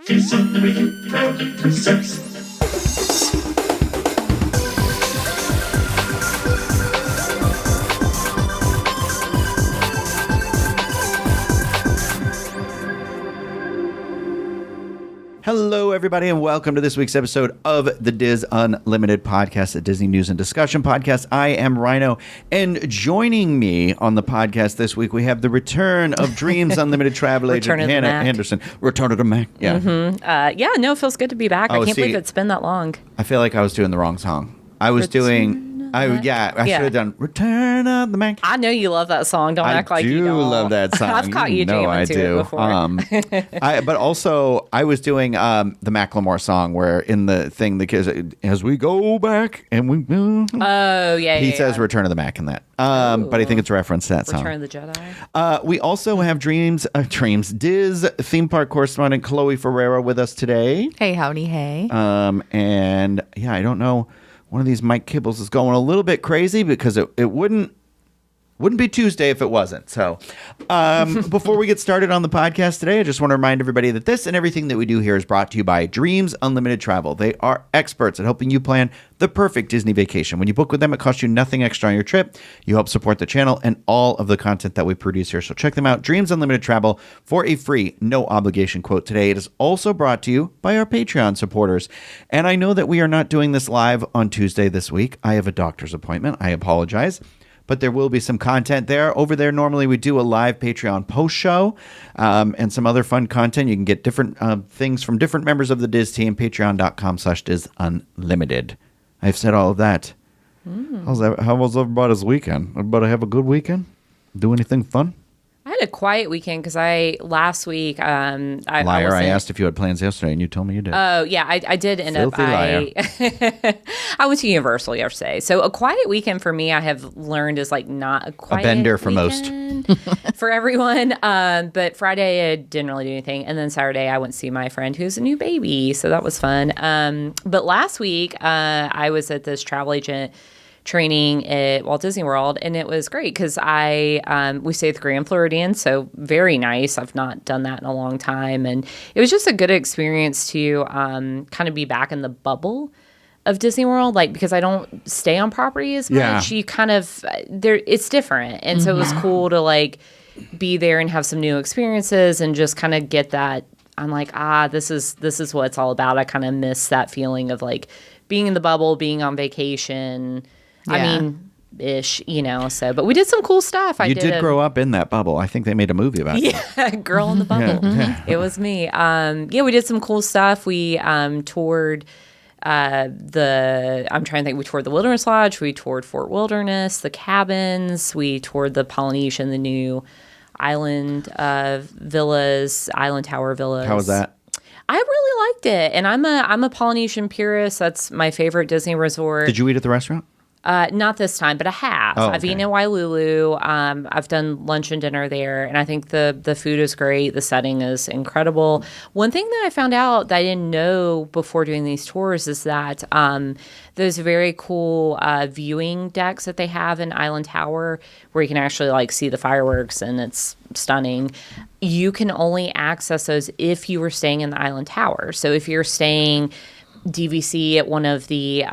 Disneyland Unlimited proudly presents. Hello, everybody, and welcome to this week's episode of the Diz Unlimited podcast, a Disney news and discussion podcast. I am Rhino, and joining me on the podcast this week, we have the return of Dreams Unlimited travel agent Hannah Anderson. Return of the Mac. Yeah. Mm-hmm. It feels good to be back. I can't believe it's been that long. I feel like I was doing the wrong song. I should have done Return of the Mac. I know you love that song. Don't act like you don't. I do love that song. I've caught you jamming to it before. But also, I was doing the Macklemore song where in the thing, the kids, as we go back and we... He says Return of the Mac in that. But I think it's a reference to that song. Return of the Jedi. We also have Dreams Diz theme park correspondent Chloe Ferreira with us today. Hey, howdy, hey. And I don't know. One of these Mike Kibbles is going a little bit crazy because it wouldn't be Tuesday if it wasn't. So before we get started on the podcast today, I just want to remind everybody that this and everything that we do here is brought to you by Dreams Unlimited Travel. They are experts at helping you plan the perfect Disney vacation. When you book with them, it costs you nothing extra on your trip. You help support the channel and all of the content that we produce here. So check them out, Dreams Unlimited Travel, for a free, no obligation quote today. It is also brought to you by our Patreon supporters. And I know that we are not doing this live on Tuesday this week. I have a doctor's appointment. I apologize. But there will be some content there. Over there, normally we do a live Patreon post show and some other fun content. You can get different things from different members of the Diz team, patreon.com/DizUnlimited. I've said all of that. How was everybody's weekend? Everybody have a good weekend? Do anything fun? I had a quiet weekend because last week I asked if you had plans yesterday and you told me you did. Oh yeah, I did end up. Liar. I went to Universal yesterday, so a quiet weekend for me I have learned is like not a quiet bender for weekend for everyone. But Friday I didn't really do anything, and then Saturday I went to see my friend who's a new baby, so that was fun. But last week I was at this travel agent training at Walt Disney World, and it was great because we stayed at the Grand Floridian, so very nice. I've not done that in a long time, and it was just a good experience to kind of be back in the bubble of Disney World, like because I don't stay on property as much. You kind of it's different, and so it was cool to like be there and have some new experiences and just kind of get that. I'm like, this is what it's all about. I kind of miss that feeling of like being in the bubble, being on vacation. Yeah. I mean, ish, so, but we did some cool stuff. You did grow up in that bubble. I think they made a movie about it. Yeah, Girl in the Bubble. Yeah. It was me. We did some cool stuff. We toured I'm trying to think, we toured the Wilderness Lodge, we toured Fort Wilderness, the cabins, we toured the Polynesian, the new island villas, Island Tower villas. How was that? I really liked it, and I'm a Polynesian purist. That's my favorite Disney resort. Did you eat at the restaurant? Not this time, but I have. Oh, okay. I've eaten at Wailulu. I've done lunch and dinner there, and I think the food is great. The setting is incredible. One thing that I found out that I didn't know before doing these tours is that those very cool viewing decks that they have in Island Tower, where you can actually like see the fireworks, and it's stunning. You can only access those if you were staying in the Island Tower. So if you're staying DVC at one of the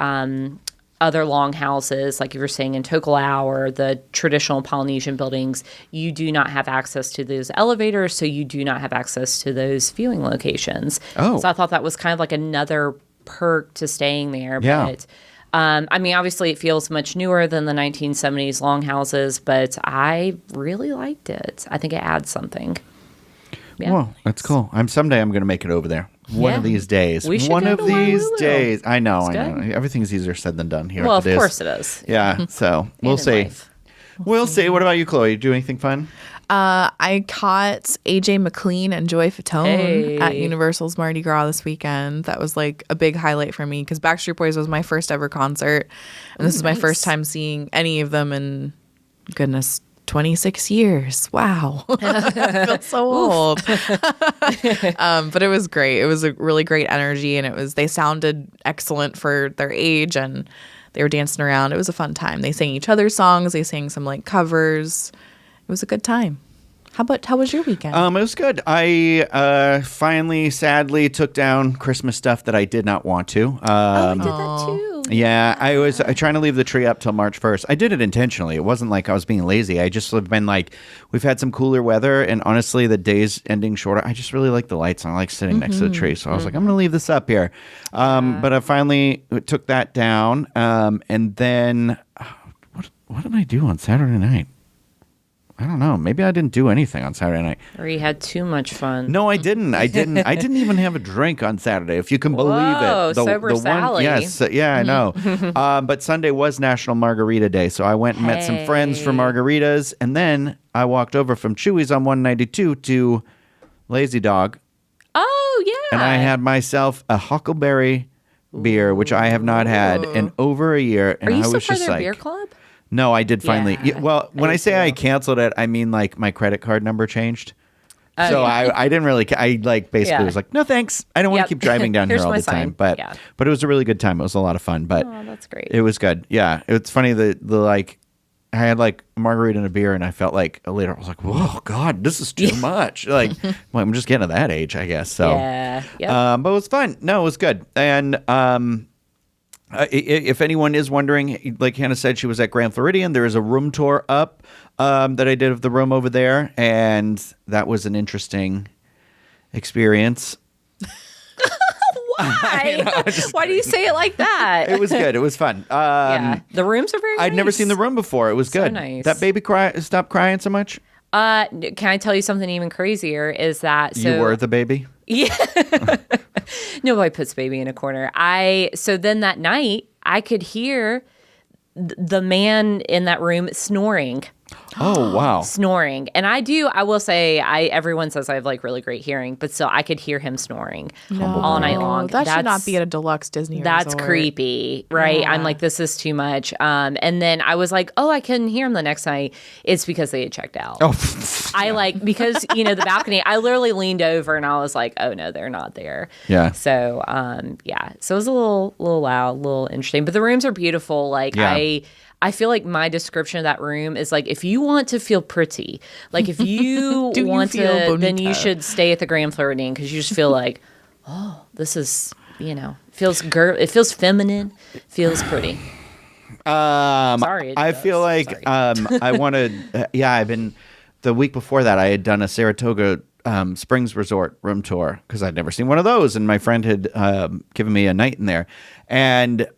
other longhouses, like if you're staying in Tokelau or the traditional Polynesian buildings, you do not have access to those elevators, so you do not have access to those viewing locations. Oh. So I thought that was kind of like another perk to staying there. Yeah. But I mean, obviously it feels much newer than the 1970s longhouses, but I really liked it. I think it adds something. Yeah. Well, that's cool. Someday I'm going to make it over there. One of these days. We should One go of to these Wailulu. days. I know. Good. Everything's easier said than done here. Well, at the of Diz. course it is. Yeah. So we'll see. We'll see. What about you, Chloe? Do anything fun? I caught AJ McLean and Joy Fatone at Universal's Mardi Gras this weekend. That was like a big highlight for me because Backstreet Boys was my first ever concert, and this is my first time seeing any of them in, goodness, 26 years. Wow. I feel so old. But it was great. It was a really great energy, and they sounded excellent for their age, and they were dancing around. It was a fun time. They sang each other's songs. They sang some like covers. It was a good time. How was your weekend? It was good. I finally, sadly, took down Christmas stuff that I did not want to. I did that too. Yeah, I was trying to leave the tree up till March 1st. I did it intentionally. It wasn't like I was being lazy. I just have been like, we've had some cooler weather, and honestly, the days ending shorter. I just really like the lights, and I like sitting next to the tree. So I was like, I'm going to leave this up here. But I finally took that down. And then, what did I do on Saturday night? I don't know. Maybe I didn't do anything on Saturday night. Or you had too much fun. No, I didn't. I didn't even have a drink on Saturday, if you can believe it. Sober Sally. Yes, yeah, I know. But Sunday was National Margarita Day, so I went and met some friends for margaritas, and then I walked over from Chewy's on 192 to Lazy Dog. Oh, yeah. And I had myself a Huckleberry beer, which I have not had in over a year. And Are you I still was part just of their like, beer club? No, I did finally. Yeah, Well, when I say I canceled it, I mean like my credit card number changed. So I didn't really. I like basically was like, no thanks. I don't want to keep driving down here all the time. But it was a really good time. It was a lot of fun. But that's great. It was good. Yeah, it's funny that the like I had like a margarita and a beer, and I felt like later I was like, whoa, God, this is too much. Like, well, I'm just getting to that age, I guess. So but it was fun. No, it was good. And if anyone is wondering, like Hannah said, she was at Grand Floridian. There is a room tour up that I did of the room over there, and that was an interesting experience. Why? Why do you say it like that? It was good. It was fun. The rooms are very nice. I'd never seen the room before. It was good. So nice. That baby stopped crying so much? Can I tell you something even crazier? Is that you were the baby? Yeah. Nobody puts baby in a corner. So then that night, I could hear the man in that room snoring. Oh, wow. Snoring. And I will say, everyone says I have like really great hearing, but still I could hear him snoring all night long. That should not be at a deluxe Disney That's resort. Creepy, right? Yeah. I'm like, this is too much. And then I was like, oh, I couldn't hear him the next night. It's because they had checked out. Oh, because, the balcony, I literally leaned over and I was like, oh no, they're not there. Yeah. So, so it was a little loud, a little interesting, but the rooms are beautiful. Like I feel like my description of that room is like, if you want to feel pretty, like if you want to, bonita? Then you should stay at the Grand Floridian because you just feel like, oh, this is, it feels feminine, feels pretty. Sorry. I feel like I wanted, I've been, the week before that, I had done a Saratoga Springs Resort room tour because I'd never seen one of those. And my friend had given me a night in there. And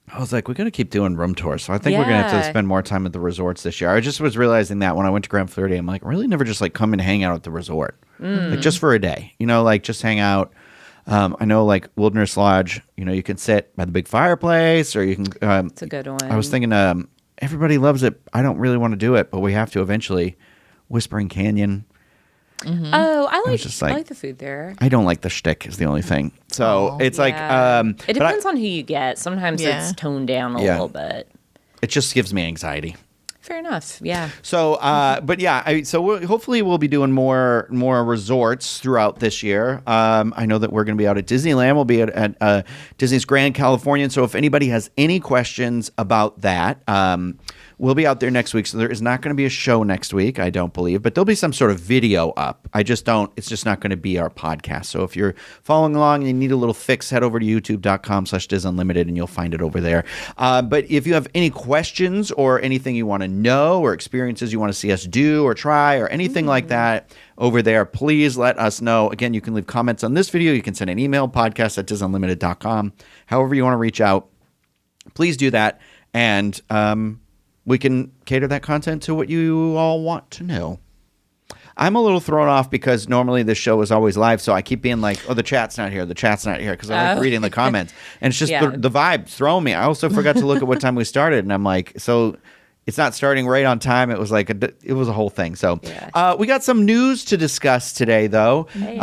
I was like, we're going to keep doing room tours. So I think we're going to have to spend more time at the resorts this year. I just was realizing that when I went to Grand Floridian, I'm like, I really never just like come and hang out at the resort. Like just for a day, like just hang out. I know like Wilderness Lodge, you can sit by the big fireplace or you can. It's a good one. I was thinking everybody loves it. I don't really want to do it, but we have to eventually. Whispering Canyon. Mm-hmm. Oh, I like the food there. I don't like the shtick is the only thing. So it's like it depends on who you get. Sometimes it's toned down a little bit. It just gives me anxiety. Fair enough. Yeah. So, hopefully we'll be doing more resorts throughout this year. I know that we're going to be out at Disneyland. We'll be at Disney's Grand Californian. So if anybody has any questions about that, we'll be out there next week. So there is not going to be a show next week, I don't believe, but there'll be some sort of video up. It's just not going to be our podcast. So if you're following along and you need a little fix, head over to youtube.com/DizUnlimited and you'll find it over there. But if you have any questions or anything you want to know or experiences you want to see us do or try or anything like that over there, please let us know. Again, you can leave comments on this video. You can send an email, podcast@DizUnlimited.com. However you want to reach out, please do that. And we can cater that content to what you all want to know. I'm a little thrown off because normally this show is always live, so I keep being like, oh, the chat's not here, because I like reading the comments. And it's just the vibe throwing me. I also forgot to look at what time we started, and I'm like, so it's not starting right on time. It was like it was a whole thing. So we got some news to discuss today, though. Hey.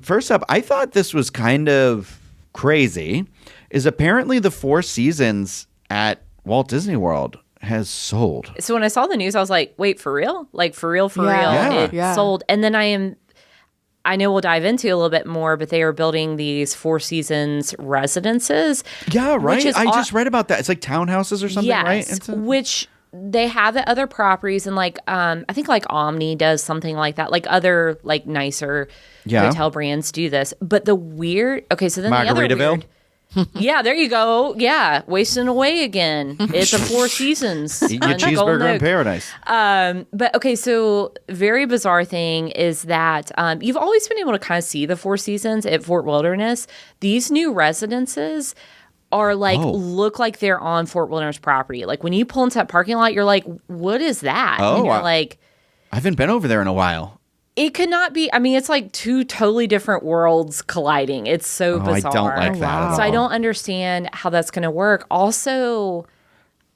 First up, I thought this was kind of crazy, is apparently the Four Seasons at Walt Disney World has sold. So when I saw the news, I was like, wait, for real? Like, for real? Yeah. It sold. And then I know we'll dive into a little bit more, but they are building these Four Seasons residences. Yeah, right. I just read about that. It's like townhouses or something, right? Which they have the other properties, and like I think like Omni does something like that. Like other like nicer hotel brands do this. But the weird, so then the other weird. Yeah, there you go. Yeah, wasting away again. It's a Four Seasons. Eat your cheeseburger in paradise. But okay, so very bizarre thing is that you've always been able to kind of see the Four Seasons at Fort Wilderness. These new residences are like look like they're on Fort Wilderness property. Like when you pull into that parking lot, you're like, "What is that?" And you're like, "I haven't been over there in a while." It could not be. I mean, it's like two totally different worlds colliding. It's so bizarre. I don't like that at all. So I don't understand how that's going to work. Also,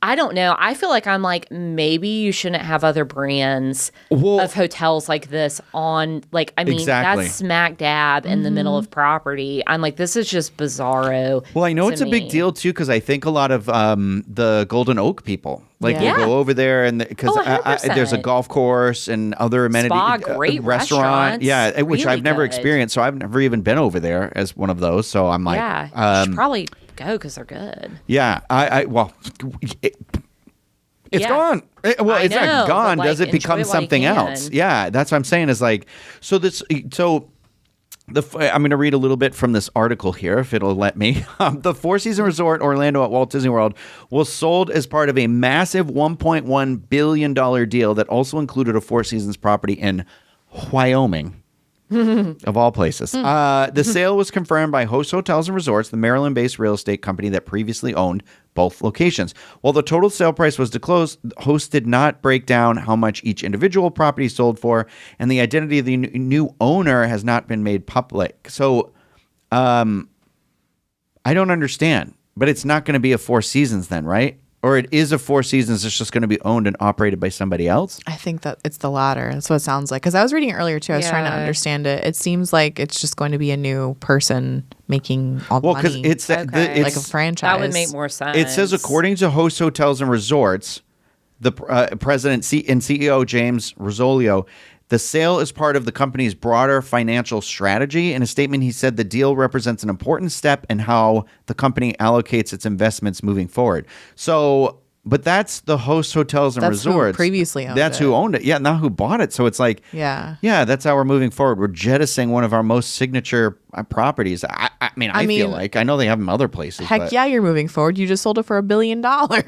I don't know. I feel like I'm like, maybe you shouldn't have other brands of hotels like this on, like, I mean, that's smack dab in the middle of property. I'm like, this is just bizarro. Well, I know it's a big deal, too, because I think a lot of the Golden Oak people, like, will go over there and because there's a golf course and other amenities. Spa, great restaurant. Yeah, which really I've never good. experienced. So I've never even been over there as one of those. So I'm like, you should probably go because they're good. Yeah, it's gone. It's not gone. Like, does it become something else? Yeah, that's what I'm saying. Is like I'm going to read a little bit from this article here, if it'll let me. The Four Seasons Resort Orlando at Walt Disney World was sold as part of a massive $1.1 billion deal that also included a Four Seasons property in Wyoming. Of all places. The sale was confirmed by Host Hotels and Resorts, the Maryland-based real estate company that previously owned both locations. While the total sale price was disclosed, Host did not break down how much each individual property sold for, and the identity of the new owner has not been made public. So, I don't understand, but it's not going to be a Four Seasons then, right? Or it is a Four Seasons. It's just going to be owned and operated by somebody else. I think that it's the latter. That's what it sounds like. Because I was reading it earlier, too. I was trying to understand it. It seems like it's just going to be a new person making all the money. Well, because it's like a franchise. That would make more sense. It says, according to Host Hotels and Resorts, the president and CEO, James Rosolio, the sale is part of the company's broader financial strategy. In a statement, he said the deal represents an important step in how the company allocates its investments moving forward. So, but that's the Host Hotels and Resorts. Who previously owned That's it. who owned it. Yeah, not who bought it. So it's like, yeah, that's how we're moving forward. We're jettisoning one of our most signature properties. I mean, feel like I know they have them other places. Heck yeah, you're moving forward. You just sold it for $1 billion. Like,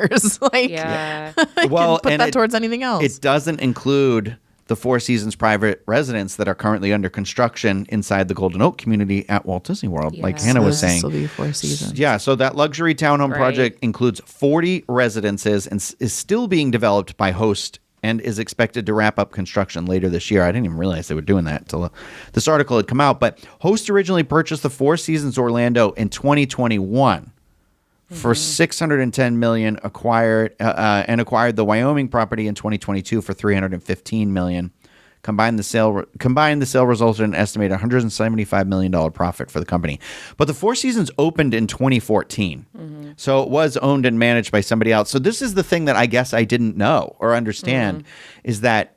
well, put that towards anything else. It doesn't include the Four Seasons private residents that are currently under construction inside the Golden Oak community at Walt Disney World, like Hannah was saying. This will be Four Seasons. Yeah, so that luxury townhome project includes 40 residences and is still being developed by Host and is expected to wrap up construction later this year. I didn't even realize they were doing that until this article had come out. But Host originally purchased the Four Seasons Orlando in 2021. For $610 million, acquired the Wyoming property in 2022 for $315 million. Combined, the sale resulted in an estimated $175 million profit for the company. But the Four Seasons opened in 2014, so it was owned and managed by somebody else. So this is the thing that I guess I didn't know or understand is that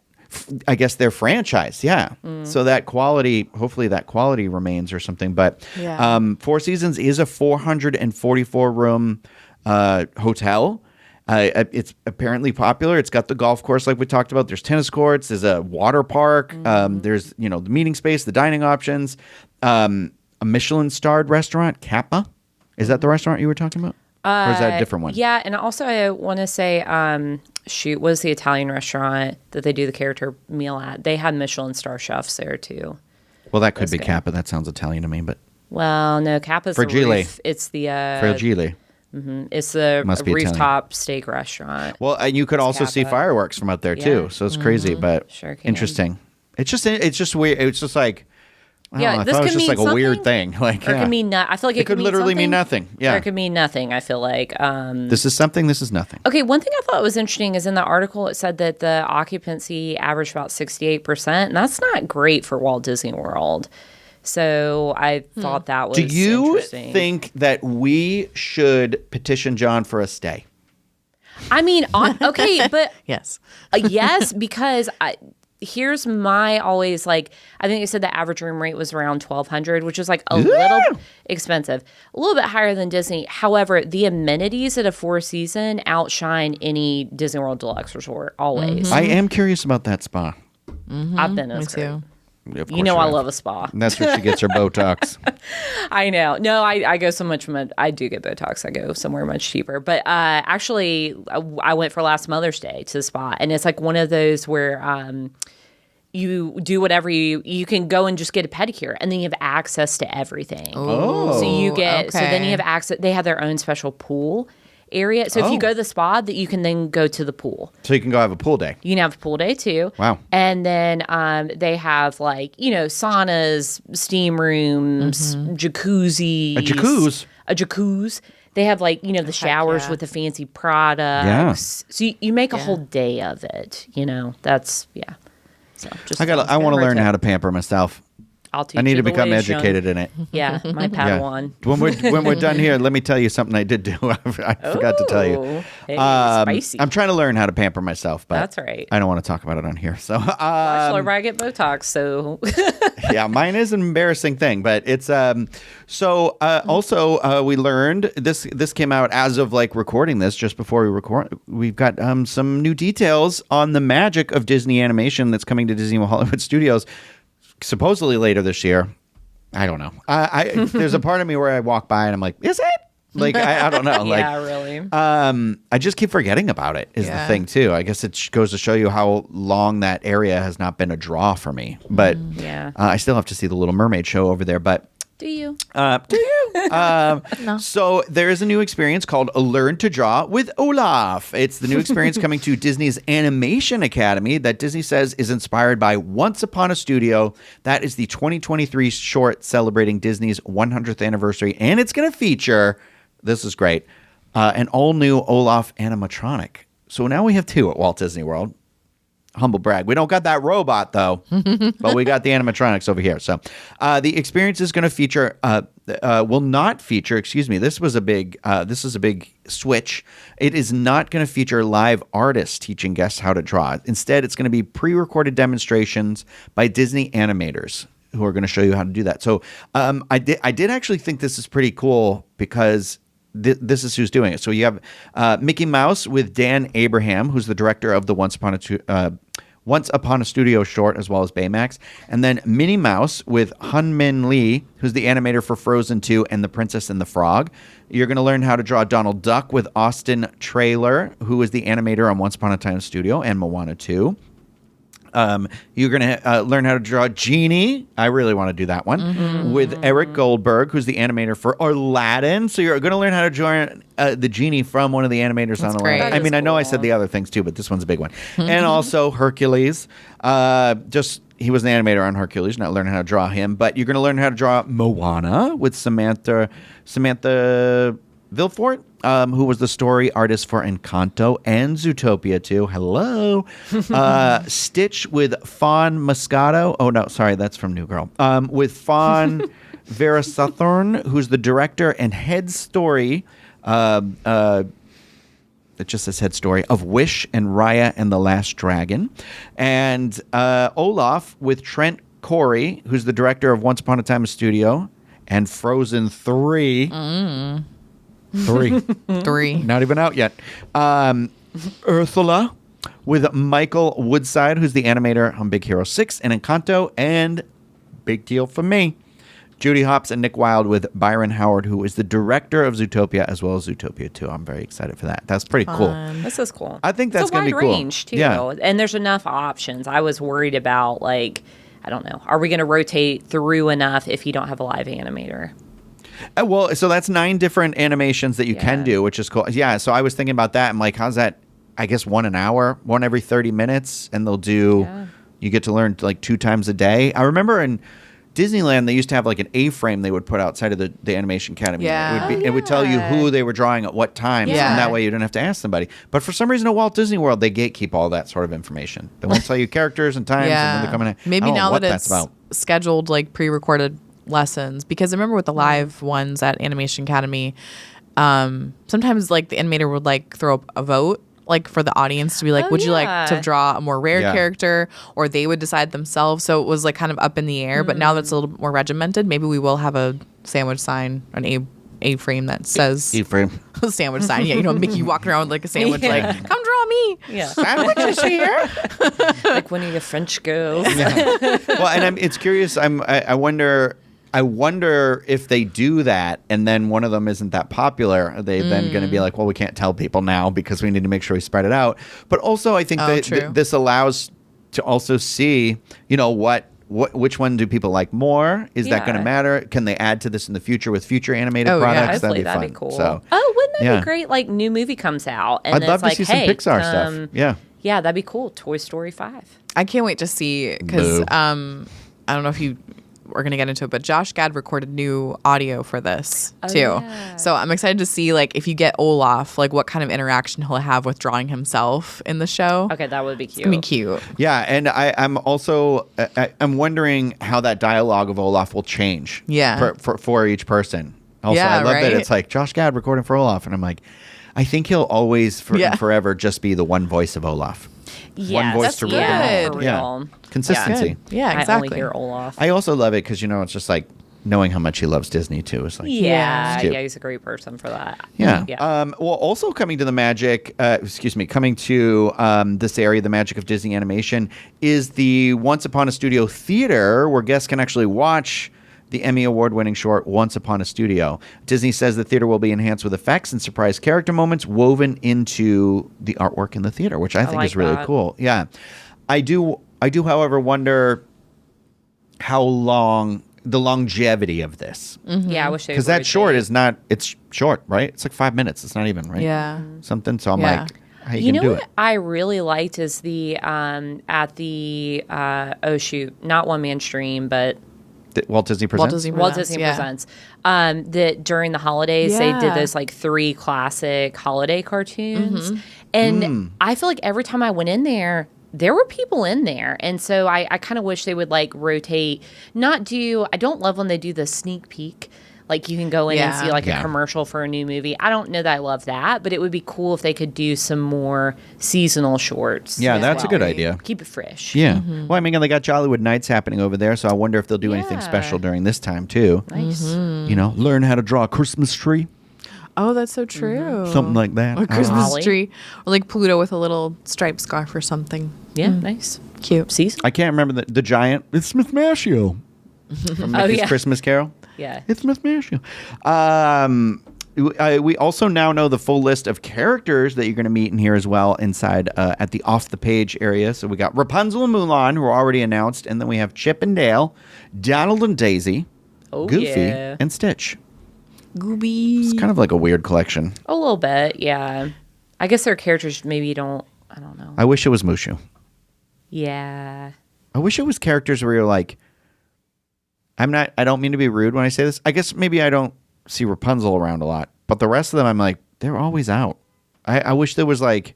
I guess they're franchised, So that quality, hopefully that quality remains or something. But Four Seasons is a 444-room hotel. It's apparently popular. It's got the golf course like we talked about. There's tennis courts. There's a water park. There's the meeting space, the dining options, a Michelin-starred restaurant, Kappa. Is that the restaurant you were talking about? Or is that a different one? Yeah, and also I want to say, was the Italian restaurant that they do the character meal at. They had Michelin star chefs there too. Well, that could be Kappa. That sounds Italian to me, but well, no, Kappa's the roof. It's the Fragile. It's the rooftop Italian. steak restaurant. Well, and you could also see fireworks from out there too. So it's crazy, but interesting. It's just weird. It's just like. This I thought it was just like a weird thing. Like, or it could mean I feel like it could literally mean nothing. Yeah, or it could mean nothing. I feel like this is something. This is nothing. Okay, one thing I thought was interesting is in the article it said that the occupancy averaged about 68%, and that's not great for Walt Disney World. So I thought that was. Do you interesting. think that we should petition John for a stay? I mean, okay, but yes, yes, because here's my always like, I think they said the average room rate was around $1,200, which is like a little expensive, a little bit higher than Disney. However, the amenities at a Four Season outshine any Disney World Deluxe resort always. I am curious about that spa. I've been Me too. Of You course know, I have. love a spa. And that's where she gets her Botox. I know. No, I go so much. I do get Botox. I go somewhere much cheaper. But actually, I went for last Mother's Day to the spa, and it's like one of those where you do whatever you can go and just get a pedicure, and then you have access to everything. Oh. So you get. So then you okay. have access. They have their own special pool area. So if you go to the spa, that you can then go to the pool. So you can go have a pool day. You can have a pool day too. Wow. And then they have like, saunas, steam rooms, jacuzzi. A jacuzzi? A jacuzzi. They have like, the showers with the fancy products. So you make a whole day of it. That's, yeah. So just I want to learn how to pamper myself. I'll teach I need you to the become ways, young. educated in it. Yeah, my Padawan. When we're done here, let me tell you something I did do. I forgot to tell you. Oh, hey, spicy. I'm trying to learn how to pamper myself, but That's all right. I don't want to talk about it on here. So, Actually, I get Botox, so yeah, mine is an embarrassing thing, but it's also we learned this came out as of like recording this just before we record. We've got some new details on the magic of Disney animation that's coming to Disney Hollywood Studios. Supposedly later this year. I don't know. There's a part of me where I walk by and I'm like, is it? Like, I don't know. Like, yeah, really. I just keep forgetting about it is the thing too. I guess it goes to show you how long that area has not been a draw for me. But Yeah. I still have to see the Little Mermaid show over there. But Do you? do you? No. So there is a new experience called Learn to Draw with Olaf. It's the new experience coming to Disney's Animation Academy that Disney says is inspired by Once Upon a Studio. That is the 2023 short celebrating Disney's 100th anniversary. And it's going to feature, this is great, an all-new Olaf animatronic. So now we have two at Walt Disney World. Humble brag. We don't got that robot though, but we got the animatronics over here. So the experience is going to feature, will not feature. Excuse me. This is a big switch. It is not going to feature live artists teaching guests how to draw. Instead, it's going to be pre-recorded demonstrations by Disney animators who are going to show you how to do that. So I did actually think this is pretty cool because this is who's doing it. So you have Mickey Mouse with Dan Abraham, who's the director of the Once Upon a Studio short, as well as Baymax. And then Minnie Mouse with Hun Min Lee, who's the animator for Frozen 2 and The Princess and the Frog. You're going to learn how to draw Donald Duck with Austin Traylor, who is the animator on Once Upon a Time Studio and Moana 2. You're going to learn how to draw Genie. I really want to do that one. With Eric Goldberg, who's the animator for Aladdin. So you're going to learn how to draw the Genie from one of the animators on Aladdin. great. That I mean, is I know I cool. said the other things too, but this one's a big one. And also Hercules. He was an animator on Hercules. You're not learning how to draw him, but you're going to learn how to draw Moana with Samantha Vilfort, who was the story artist for Encanto and Zootopia 2. Hello. Stitch with Fawn Moscato. Oh, no, sorry, that's from New Girl. With Fawn Verasthorn, who's the director and head story, it just says head story, of Wish and Raya and the Last Dragon. And Olaf with Trent Corey, who's the director of Once Upon a Time Studio and Frozen 3. 3. Not even out yet. Ursula with Michael Woodside, who's the animator on Big Hero 6 and Encanto, and big deal for me, Judy Hopps and Nick Wilde with Byron Howard, who is the director of Zootopia as well as Zootopia 2. I'm very excited for that. That's pretty cool. This is cool. I think that's It's a gonna be wide cool. range too. Yeah. And there's enough options. I was worried about I don't know. Are we going to rotate through enough if you don't have a live animator? Well, so that's 9 different animations that you can do, which is cool. Yeah, so I was thinking about that. I'm like, how's that? I guess one an hour, one every 30 minutes, and they'll do, you get to learn like 2 times a day. I remember in Disneyland, they used to have like an A-frame they would put outside of the Animation Academy. Yeah. It would tell you who they were drawing at what times, Yeah. and that way you didn't have to ask somebody. But for some reason at Walt Disney World, they gatekeep all that sort of information. They won't tell you characters and times and when they're coming in. Maybe I don't know now what that that's it's about. scheduled like pre-recorded lessons, because I remember with the live ones at Animation Academy, sometimes like the animator would like throw up a vote like for the audience to be like, Oh, would you like to yeah. draw a more rare Yeah. character, or they would decide themselves. So it was like kind of up in the air. But now that's a little more regimented. Maybe we will have a sandwich sign, an A frame that says E-frame. sandwich sign. Yeah, you know, Mickey walking around with like a sandwich, like, come draw me. Yeah. Sandwiches here. Like one of your French girls. Well, and it's curious. I wonder if they do that, and then one of them isn't that popular. Are they then going to be like, well, we can't tell people now because we need to make sure we spread it out. But also, I think that true. this allows to also see, which one do people like more? Is that going to Yeah. matter? Can they add to this in the future with future animated Oh, yeah. products? Hopefully that'd be that'd fun. be cool. So, Oh, wouldn't that yeah. be great? Like new movie comes out, and I'd then love it's to like, see some hey, Pixar stuff. Yeah. Yeah, that'd be cool. Toy Story 5. I can't wait to see because Boo. I don't know if you are going to get into it, but Josh Gad recorded new audio for this too. yeah. So I'm excited to see like if you get Olaf, like what kind of interaction he'll have with drawing himself in the show. Okay, that would be cute. It's gonna be cute. Yeah, and I'm also I'm wondering how that dialogue of Olaf will change. Yeah. For each person. Also, Yeah, I love that right? it's like Josh Gad recording for Olaf, and I'm like, I think he'll always Yeah. forever just be the one voice of Olaf. Yes, voice to rip him yeah, off. for Yeah. real. Consistency. Good. Yeah, I exactly. only hear Olaf. I also love it because it's just like knowing how much he loves Disney too. It's like yeah, It's cute. yeah, he's a great person for that. Yeah. Yeah. Well, also coming to the magic, coming to this area, the magic of Disney animation, is the Once Upon a Studio Theater, where guests can actually watch the Emmy Award-winning short Once Upon a Studio. Disney says the theater will be enhanced with effects and surprise character moments woven into the artwork in the theater, which I think like is really that. cool. Yeah. I do, however, wonder how long the longevity of this. Yeah, I wish they Because would that short rotate. is not, it's short, right? It's like 5 minutes. It's not even, right? Yeah. Something. So I'm Yeah. like, how you You can know do what it? I really liked is the at the not One Man Stream, but Walt Disney Presents? Walt Disney yeah. Presents. That during the holidays they did Yeah. those like 3 classic holiday cartoons, and I feel like every time I went in there were people in there, and so I kind of wish they would like rotate. I don't love when they do the sneak peek. Like you can go in and Yeah. see like Yeah. a commercial for a new movie. I don't know that I love that, but it would be cool if they could do some more seasonal shorts. Yeah, as that's a well. good idea. Keep it fresh. Yeah. Well, I mean, they got Jollywood Nights happening over there, so I wonder if they'll do anything Yeah. special during this time, too. Nice. Learn how to draw a Christmas tree, Oh, that's so true. something like that. Or Christmas Holly. tree, or like Pluto with a little striped scarf or something. Yeah, nice. Cute. Season. I can't remember the giant. It's Smith Mashio from Mickey's yeah. Christmas Carol. Yeah. It's Smith Mashio. We also now know the full list of characters that you're going to meet in here as well inside at the off the page area. So we got Rapunzel and Mulan, who are already announced, and then we have Chip and Dale, Donald and Daisy, Oh, Goofy, yeah. and Stitch. Gooby. It's kind of like a weird collection. A little bit, yeah. I guess their characters maybe you don't. I don't know. I wish it was Mushu. Yeah. I wish it was characters where you're like, I don't mean to be rude when I say this. I guess maybe I don't see Rapunzel around a lot, but the rest of them, I'm like, they're always out. I wish there was like,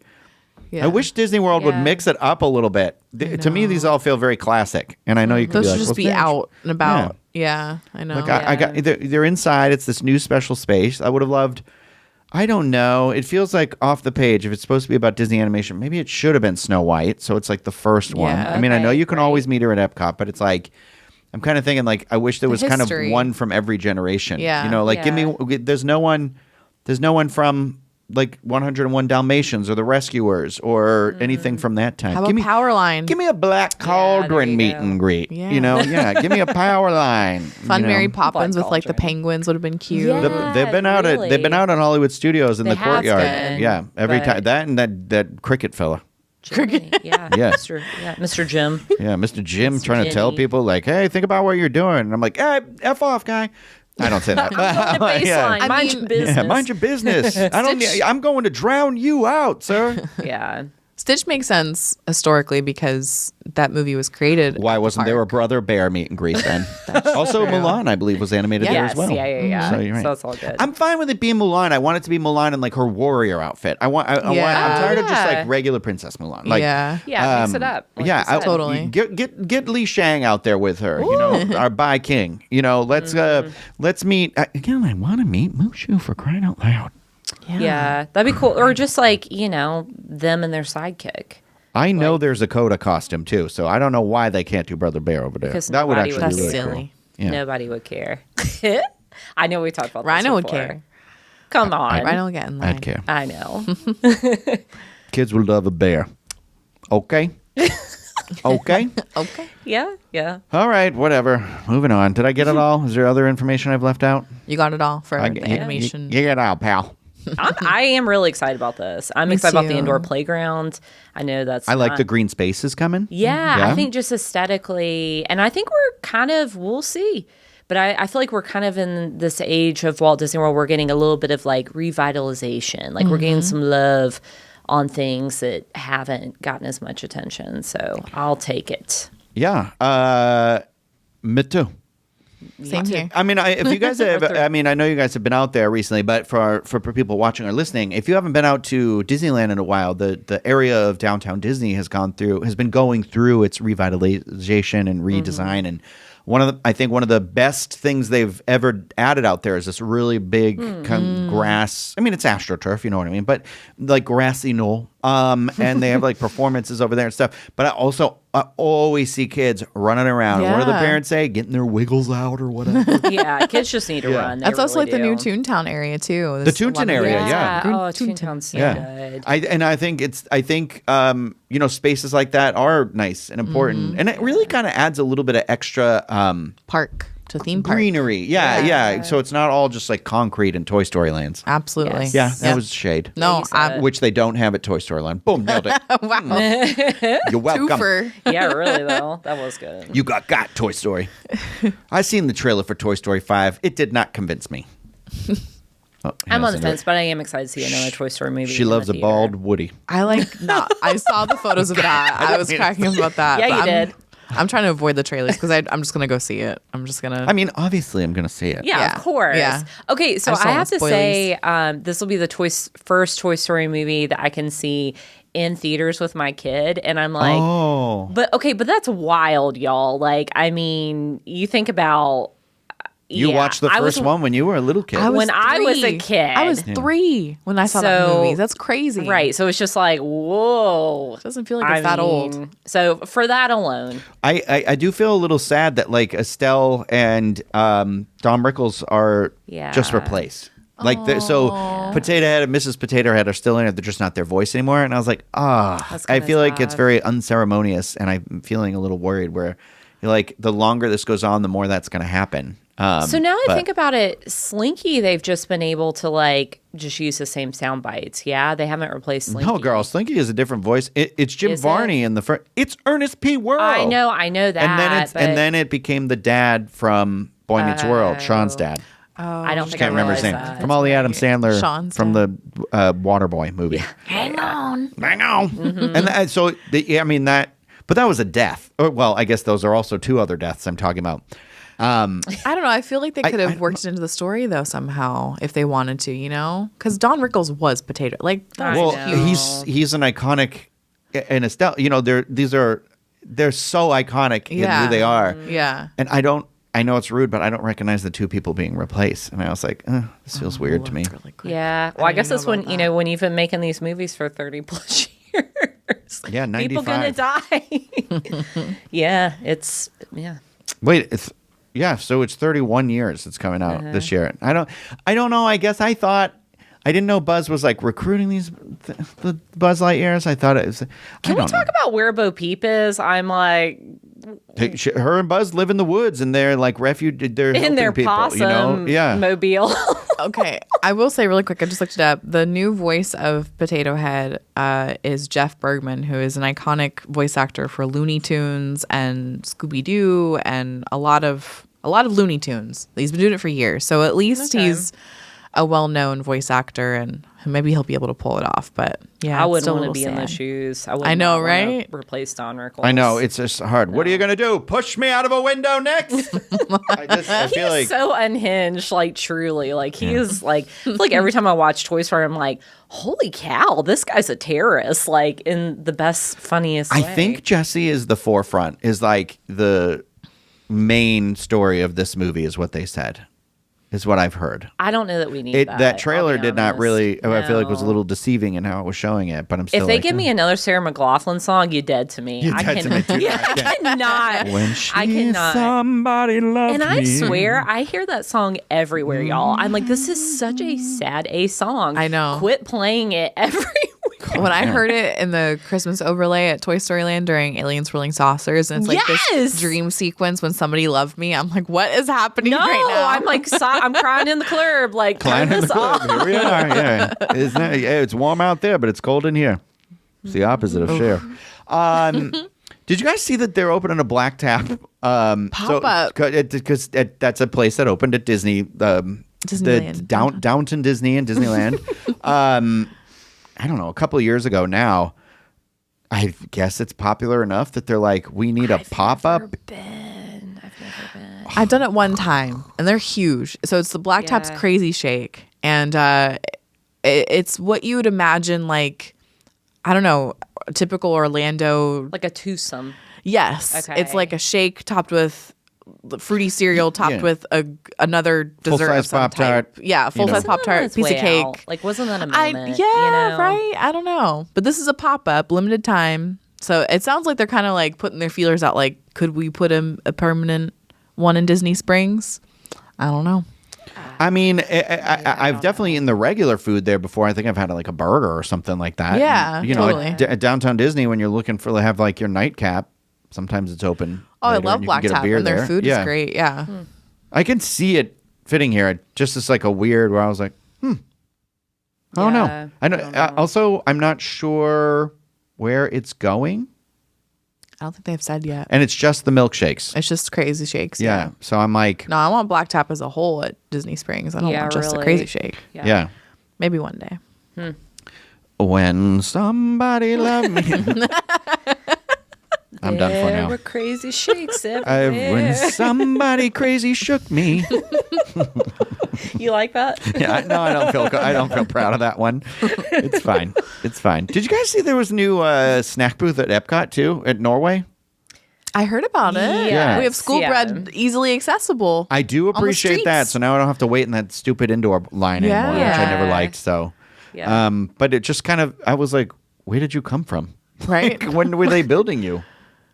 Yeah. I wish Disney World would Yeah. mix it up a little bit. To me, these all feel very classic, and I know you could Those be should like, just well, be Stitch. out and about. Yeah, I know. Like I got, they're inside. It's this new special space. I would have loved. I don't know. It feels like off the page. If it's supposed to be about Disney animation, maybe it should have been Snow White. So it's like the first one. Yeah. I mean, I know Okay, you can right. always meet her at Epcot, but it's like, I'm kind of thinking like, I wish there was kind of history. one from every generation. Yeah. Like give me. There's no one from like 101 Dalmatians or the Rescuers or anything from that time. How about give me Powerline? Give me a Black Cauldron you meet go. and greet. Yeah. Give me a power line. Fun you know. Mary Poppins Black with like the Cauldron. penguins would have been cute. Yeah. They've been out really. they've been out on Hollywood Studios in They the have courtyard. been, Yeah, every but- time that and that cricket fella. Jimmy, yeah. Yeah. Mr. Jim. Yeah, Mr. Jim Mr. trying to tell Jimmy. people like, "Hey, think about what you're doing." And I'm like, "Hey, f off, guy." I don't say that. On the baseline. yeah. Mind mean- your business. Yeah, mind your business. I don't. I'm going to drown you out, sir. Yeah. Stitch makes sense historically because that movie was created. Why wasn't there a brother bear meet and greet then? Also, true. Mulan, I believe, was animated there Yes. as well. Yeah. So you're right. So it's all good. I'm fine with it being Mulan. I want it to be Mulan in like her warrior outfit. I want. I'm tired of just Yeah. like regular Princess Mulan. Like, Yeah. Yeah, mix it up. like you said. Totally. Get Li Shang out there with her. You know, our Bai King. You know, let's meet again. I want to meet Mushu for crying out loud. Yeah, that'd be cool. Or just like, them and their sidekick. I know there's a Coda costume too, so I don't know why they can't do Brother Bear over there. Because That would nobody actually would be do really it. cool. Silly. Yeah. Nobody would care. I know we talked about this Rhino would before. care. Come on. Rhino would get in line. I'd care. I know. Kids would love a bear. Okay. Okay. Okay. Yeah. All right, whatever. Moving on. Did I get it all? Is there other information I've left out? You got it all for I the animation. You get it out, pal. I am really excited about this. I'm Me excited about the too. indoor playground. I know that's I like not- the green spaces coming. Yeah, Yeah? I think just aesthetically, and I think we'll see. But I feel like we're kind of in this age of Walt Disney World. We're getting a little bit of like revitalization. Like we're getting some love on things that haven't gotten as much attention. So I'll take it. Yeah. Me too. Same here. I mean, if you guys have, I mean, I know you guys have been out there recently, but for people watching or listening, if you haven't been out to Disneyland in a while, the area of downtown Disney has been going through its revitalization and redesign. And I think one of the best things they've ever added out there is this really big grass. I mean, it's AstroTurf, you know what I mean, but like grassy knoll. And they have like performances over there and stuff. But I always see kids running around. What do the Yeah. parents say? Getting their wiggles out or whatever. Yeah, kids just need to run. They That's also really like the new do. Toontown area too. The There's a lot Toontown of- area, yeah. Yeah. Green Oh, Toontown. Toontown's so Yeah, good. I think spaces like that are nice and important, and it really kind of adds a little bit of extra Park to theme park. greenery. Yeah. So it's not all just like concrete and Toy Story lands. Absolutely. Yes. Yeah, that was shade. No, Lisa. Which they don't have at Toy Story Land. Boom, nailed it. wow. You're welcome. Twofer. Yeah, really though. That was good. You got Toy Story. I seen the trailer for Toy Story 5. It did not convince me. Oh, I'm on the yes, fence, but I am excited to see another Toy Story movie. She in the loves a theater. bald Woody. I like not. I saw the photos of that. I was cracking up about that. Yeah, but you I'm, did. I'm trying to avoid the trailers because I'm just gonna go see it. I'm just gonna. I mean, obviously, I'm going to see it. Yeah, Yeah. of course. Yeah. Okay, so I just I don't have to want say, this will be the first Toy Story movie that I can see in theaters with my kid, and I'm like, Oh. but that's wild, y'all. Like, I mean, you think about. You yeah, watched the I was- first one when you were a little kid. When I was a kid. I was 3 when I saw that So- movie. That's crazy. Right, so it's just like, whoa. Doesn't feel like it's that old. So for that alone, I do feel a little sad that like Estelle and Dom Rickles are just Yeah. replaced. Like so, Potato Head and Mrs. Potato Head are still in it. They're just not their voice anymore. And I was like, That's I kinda feel like it's sad. very unceremonious, and I'm feeling a little worried. Where you're like, the longer this goes on, the more that's going to happen. so now I but- think about it, Slinky, they've just been able to like just use the same sound bites. Yeah, they haven't replaced Slinky. No, girl, Slinky is a different voice. It's Jim Is it? Varney in the first. It's Ernest P. Worrell. I know that. And then it became the dad from Boy Meets World, Sean's dad. I don't think Can't I remember his name. realized that. From all the Adam Sandler, Sean's from the Waterboy movie. Hang on. Hang on. Mm-hmm. And so, I mean, but that was a death. Or, well, I guess those are also 2 other deaths I'm talking about. I don't know. I feel like they could I have worked it into the story though somehow if they wanted to, because Don Rickles was Potato. Like that was I Well, know. he's an iconic, and Estelle, they're so iconic in who they are. Yeah. And I know it's rude, but I don't recognize the 2 people being replaced. And I was like, this feels weird to me. That's really quick. Yeah. Well, I didn't guess know that's when, about that. when you've been making these movies for 30 plus years. Yeah, 95. People gonna die. Yeah, yeah. Wait, so it's 31 years it's coming out this year. I don't know. I guess I didn't know Buzz was like recruiting the Buzz Lightyears. I thought it was. Can we talk about where Bo Peep is? I'm like, her and Buzz live in the woods and they're like refuge. They're in helping their people, possum Yeah. mobile. Okay, I will say really quick. I just looked it up. The new voice of Potato Head is Jeff Bergman, who is an iconic voice actor for Looney Tunes and Scooby Doo and a lot of Looney Tunes. He's been doing it for years, so at least he's a well-known voice actor, and maybe he'll be able to pull it off. But yeah, I it's wouldn't still a want to little be in those sad. shoes. I I know, not wanna right? Replace Don Rickles. I know it's just hard. What are you gonna do? Push me out of a window next? I feel like So unhinged, like truly, like he is like. I feel like every time I watch Toy Story, I'm like, holy cow, this guy's a terrorist, like in the best, funniest I way. think Jesse is the forefront. Is like the main story of this movie is what they said. is what I've heard. I don't know that we need that. That trailer I'll be did not honest. really. I feel like was a No. little deceiving in how it was showing it. But I'm still. If they like, give me another Sarah McLachlan song, you're dead to me. You're dead to me, too. Yeah, I cannot. When she I cannot. somebody loves And I me. swear, I hear that song everywhere, y'all. I'm like, this is such a sad A song. I know. Quit playing it everywhere. When I heard it in the Christmas overlay at Toy Story Land during Aliens Swirling Saucers, and it's like Yes! this dream sequence when somebody loved me, I'm like, what is happening No, right now? I'm like, I'm crying in the club. Like, turn Climb in the this club. off. Here we are. Yeah, isn't it? Yeah, it's warm out there, but it's cold in here. It's the opposite of Cher. Did you guys see that they're opening a black tap Pop-up. Because that's a place that opened at Disney, Disneyland. the Downton Disney and Disneyland. I don't know, a couple of years ago now. I guess it's popular enough that they're like, we need a pop up. I've never been. I've done it one time, and they're huge. So it's the Black Tap's Yeah. Crazy Shake, and it's what you would imagine, like, I don't know, a typical Orlando. Like a twosome. Yes, Okay. it's like a shake topped with fruity cereal, topped Yeah. with another dessert Full-size of some Pop-Tart, type. Yeah, full size Wasn't that Pop-Tart, on its piece of way cake. out? Like, wasn't that a Yeah, moment? you know? right. I don't know, but this is a pop up, limited time. So it sounds like they're kind of like putting their feelers out. Like, could we put a permanent one in Disney Springs? I don't know. I mean, I've definitely in the regular food there before. I think I've had like a burger or something like that. Yeah, And, you know, totally. at Downtown Disney, when you're looking for have like your nightcap, sometimes it's open. Oh, I later love and you can Black get a Tap, beer and their there. food Yeah. is great. Yeah. I can see it fitting here. Just as like a weird where I was like, I don't know. Yeah, I know. I don't know. Also, I'm not sure where it's going, I don't think they've said yet. and it's just the milkshakes. It's just Crazy Shakes. Yeah. So I'm like, No, I want Black Tap as a whole at Disney Springs. I don't Yeah, want just a really. Crazy Shake. yeah. Maybe one day. When somebody loved me. I'm done for There now. were crazy shakes When everywhere. somebody crazy shook me. You like that? Yeah, no, I don't feel proud of that one. It's fine. It's fine. Did you guys see there was a new snack booth at Epcot too at Norway? I heard about it. Yes, We have school bread easily accessible. I do the appreciate that. streets. So now I don't have to wait in that stupid indoor line anymore, which I never Yeah. liked. So, Yeah. but it just kind of, I was like, where did you come from? Right? When were they building you?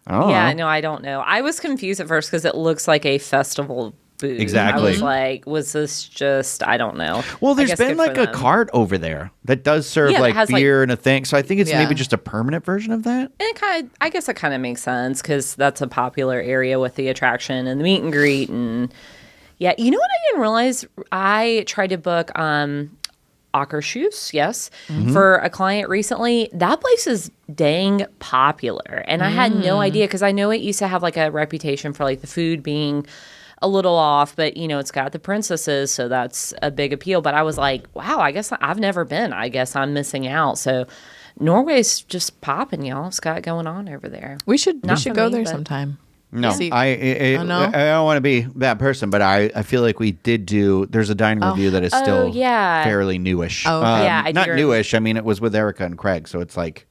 I don't Yeah, know. no, I don't know. I was confused at first because it looks like a festival booth. Exactly. I was like, was this just, I don't know. Well, I there's guess been good like for a them. cart over there that does serve Yeah, it like has, like- beer and a thing. So I think it's Yeah. maybe just a permanent version of that. And it kind of, I guess it kind of makes sense because that's a popular area with the attraction and the meet and greet. And yeah, you know what I didn't realize? I tried to book Akershus, yes, for a client recently. That place is dang popular. And I had no idea because I know it used to have like a reputation for like the food being a little off, but you know, it's got the princesses, so that's a big appeal. But I was like, wow, I guess I've never been. I guess I'm missing out. So Norway's just popping, y'all. It's got it going on over there. We should Not go for me, there but- sometime. No, See- I don't want to be that person, but I feel like we did do. There's a dining review that is still yeah. fairly newish. Oh, okay. Yeah, I do not remember. newish. I mean, it was with Erica and Craig, so it's like.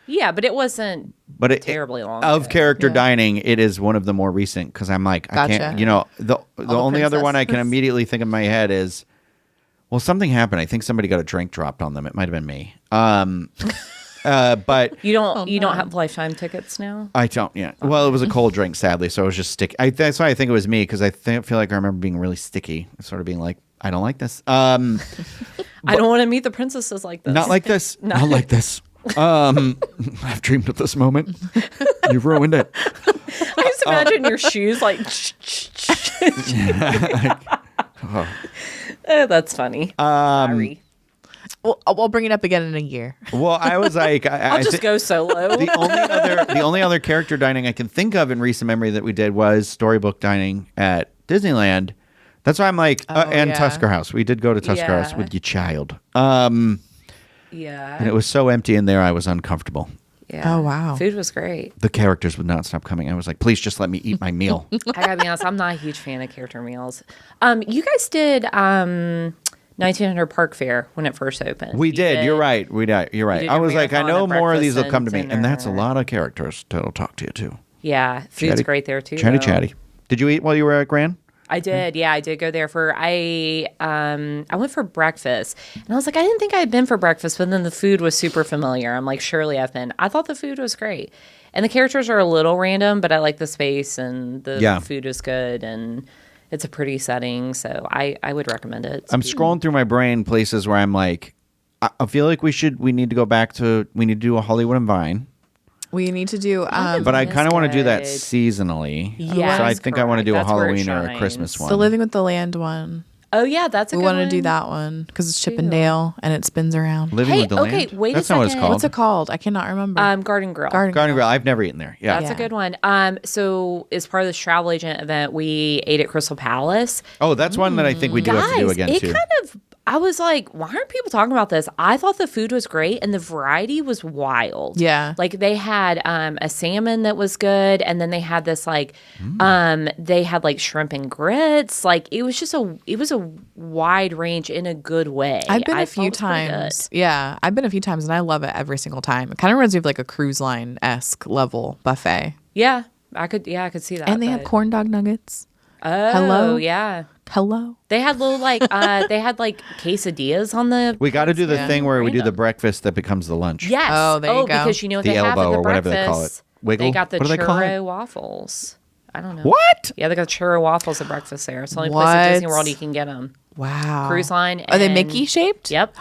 Yeah, but it wasn't But terribly long of ago. character dining, it is one of the more recent because I'm like, I can't. Gotcha. You know, the only other one I can princesses. immediately think in my head is, well, something happened. I think somebody got a drink dropped on them. It might have been me. But You don't have lifetime tickets now? I don't. Yeah. Well, it was a cold drink, sadly, so it was just sticky. That's why I think it was me because I feel like I remember being really sticky, sort of being like, I don't like this. I don't want to meet the princesses like this. Not like this. Not like this. I've dreamed of this moment. You've ruined it. I just imagine your shoes like. Oh, that's funny. Sorry. Well, I'll bring it up again in a year. Well, I was like, I'll just go solo. the only other character dining I can think of in recent memory that we did was storybook dining at Disneyland. That's why I'm like, and yeah. Tusker House. We did go to Tusker House Yeah. with your child. Yeah. And it was so empty in there, I was uncomfortable. Yeah. Oh, wow. Food was great. The characters would not stop coming. I was like, please just let me eat my meal. I gotta be honest, I'm not a huge fan of character meals. You guys did 1900 Park Fair when it first opened. We You did. You're right. We did. You're right. did I your was like, I marathon know at more of these will breakfast come to me. and And that's a dinner. lot of characters that'll talk to you, too. Yeah, food's great there too. Chatty, though. chatty. Did you eat while you were at Grand? I did. Yeah, I did go there I went for breakfast. And I was like, I didn't think I had been for breakfast, but then the food was super familiar. I'm like, surely I've been. I thought the food was great. And the characters are a little random, but I like the space and the food is good and it's a pretty setting. So I would recommend it. I'm scrolling through my brain places where I'm like, I feel like we need to do a Hollywood and Vine. We need to do. But I kind of want to do that seasonally. Yeah, so I think I want to do a that's where it Halloween or a shines. Christmas one. The Living with the Land one. Oh, yeah, that's a We good one. want to do that one because it's Chippendale and it spins around. Living Hey, with the okay, Land? wait a That's not what it's second. called. What's it called? I cannot remember. Garden Grill. Garden Grill. I've never eaten there. Yeah. That's a good one. So as part of this travel agent event, we ate at Crystal Palace. Oh, that's one that I think we do have to do again, it too. kind of, I was like, why aren't people talking about this? I thought the food was great and the variety was wild. Yeah. Like they had a salmon that was good. And then they had this they had like shrimp and grits. Like it was a wide range in a good way. I've been I a thought few it was pretty times. good. Yeah, I've been a few times and I love it every single time. It kind of reminds me of like a cruise line-esque level buffet. Yeah, I could see that. And they have but- corn dog nuggets. Oh, Hello? yeah. Hello. They had little they had like quesadillas on the. We got to do the thing where we do the Random. breakfast that becomes the lunch. Yes. Oh, there you go. Because you know what The they have elbow at the or whatever they call it. breakfast? Wiggle? They got the What do they call it? churro waffles. I don't know. What? Yeah, they got churro waffles at breakfast there. It's the only place What? at Disney World you can get them. Wow. Cruise line. Are they and- Mickey shaped? Yep.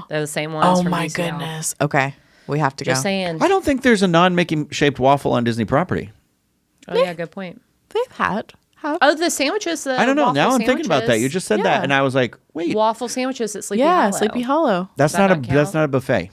They're the same ones. Oh from my DCL. goodness. Okay. We have to Just go. saying. I don't think there's a non-Mickey shaped waffle on Disney property. Oh yeah, good point. They've had. Oh, the sandwiches. I don't know. waffle Now I'm thinking about that. sandwiches. You just said Yeah. that, and I was like, wait, waffle sandwiches at Sleepy Yeah, Hollow. Sleepy Hollow. that's Does that not a not count? that's not a buffet.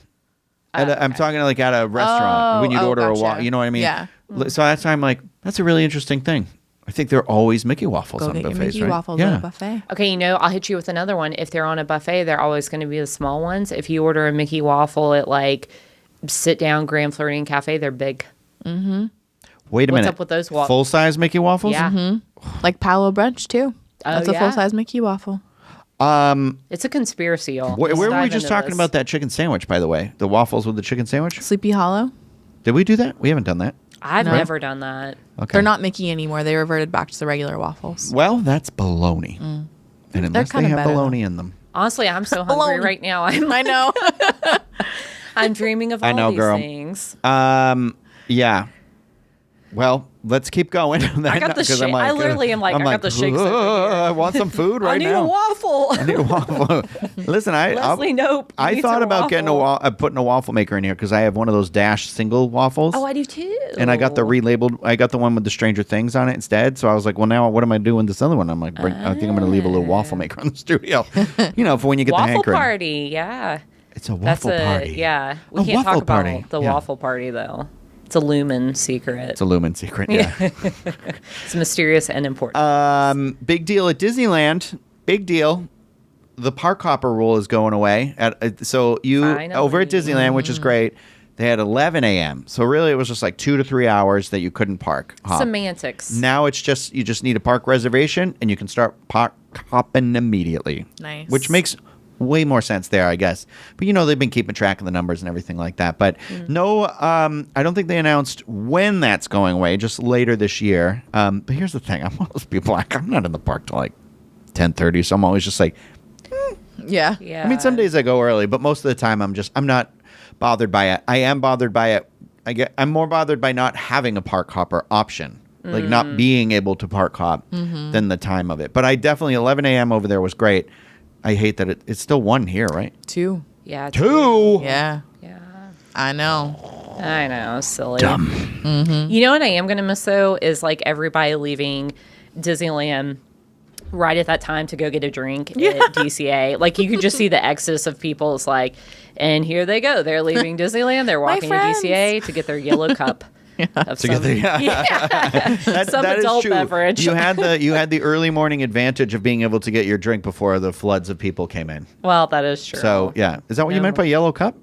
I'm talking like at a restaurant when you'd order a gotcha. waffle. You know what I mean? Yeah. So that's why I'm like, that's a really interesting thing. I think there are always Mickey waffles Go on get your buffets, Mickey right? waffles yeah. at a buffet. Okay, I'll hit you with another one. If they're on a buffet, they're always going to be the small ones. If you order a Mickey waffle at like sit down Grand Floridian Cafe, they're big. Wait a What's minute. up with those waffles? Full size Mickey waffles? Yeah. Like Palo Brunch too. Oh, That's a yeah? full size Mickey waffle. It's a conspiracy, y'all. Where Let's were we dive just into talking this. about that chicken sandwich? By the way, the waffles with the chicken sandwich. Sleepy Hollow. Did we do that? We haven't done that. I've No. never done that. Okay. They're not Mickey anymore. They reverted back to the regular waffles. Well, that's baloney. And unless they kinda have better, baloney in them. Honestly, I'm so hungry Bologna. right now. I know. I'm dreaming of all I know, these girl. things. Yeah. Well, let's keep going. I got the shake. I literally am like, I got the shakes over here. I want some food right I need now. a waffle. I need a waffle. Listen, Leslie, nope. You I need thought some about getting putting a waffle maker in here because I have one of those Dash single waffles. Oh, I do too. And I got the relabeled. I got the one with the Stranger Things on it instead. So I was like, well, now what am I doing with this other one? I'm like, I think I'm going to leave a little waffle maker in the studio. For when you get the waffle hankering. party. Yeah. It's a That's waffle party. Yeah. We A can't talk waffle about party. the Yeah. waffle party, though. It's a Lumen secret. It's a Lumen secret. Yeah. It's mysterious and important. Big deal at Disneyland. Big deal. The park hopper rule is going away. So you Finally. over at Disneyland, which is great. They had 11 a.m. So really, it was just like 2 to 3 hours that you couldn't park hop. Semantics. Now it's just you just need a park reservation and you can start park hopping immediately. Nice. Which makes way more sense there, I guess. But they've been keeping track of the numbers and everything like that. But no, I don't think they announced when that's going away. Just later this year. But here's the thing: I'm one of those people. Like I'm not in the park till like 10:30, so I'm always just like. Yeah. Yeah. I mean, some days I go early, but most of the time I'm not bothered by it. I am bothered by it. I'm more bothered by not having a park hopper option, like not being able to park hop, than the time of it. But I definitely 11 a.m. over there was great. I hate that it's still 1 here, right? 2. Yeah. 2. Yeah. Yeah. I know. I know. Silly. Dumb. You know what I am going to miss, though, is like everybody leaving Disneyland right at that time to go get a drink at DCA. Like you could just see the exodus of people. It's like, and here they go. They're leaving Disneyland. They're walking to friends. DCA to get their yellow cup. Of some, some That is adult true. beverage. You had the early morning advantage of being able to get your drink before the floods of people came in. Well, that is true. So yeah, is that what you meant by yellow cup?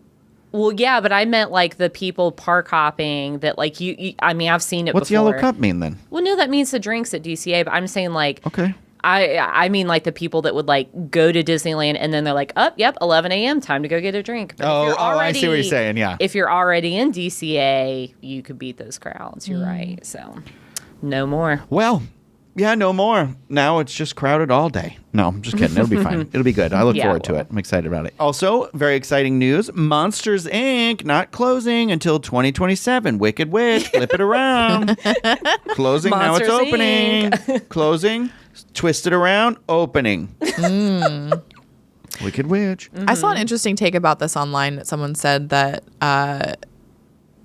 Well, yeah, but I meant like the people park hopping that like you I mean, I've seen it What's before. yellow cup mean then? Well, no, that means the drinks at DCA, but I'm saying like Okay. I mean like the people that would like go to Disneyland and then they're like, oh, yep, 11 a.m. time to go get a drink. But if you're I see what you're saying. Yeah. If you're already in DCA, you could beat those crowds. You're right. So no more. Well, Yeah, no more. Now it's just crowded all day. No, I'm just kidding. It'll be fine. It'll be good. I look forward to it. I'm excited about it. Also, very exciting news. Monsters, Inc. not closing until 2027. Wicked Witch, flip it around. Closing, Monsters, now it's opening. Closing, twist it around, opening. Wicked Witch. I saw an interesting take about this online. That someone said that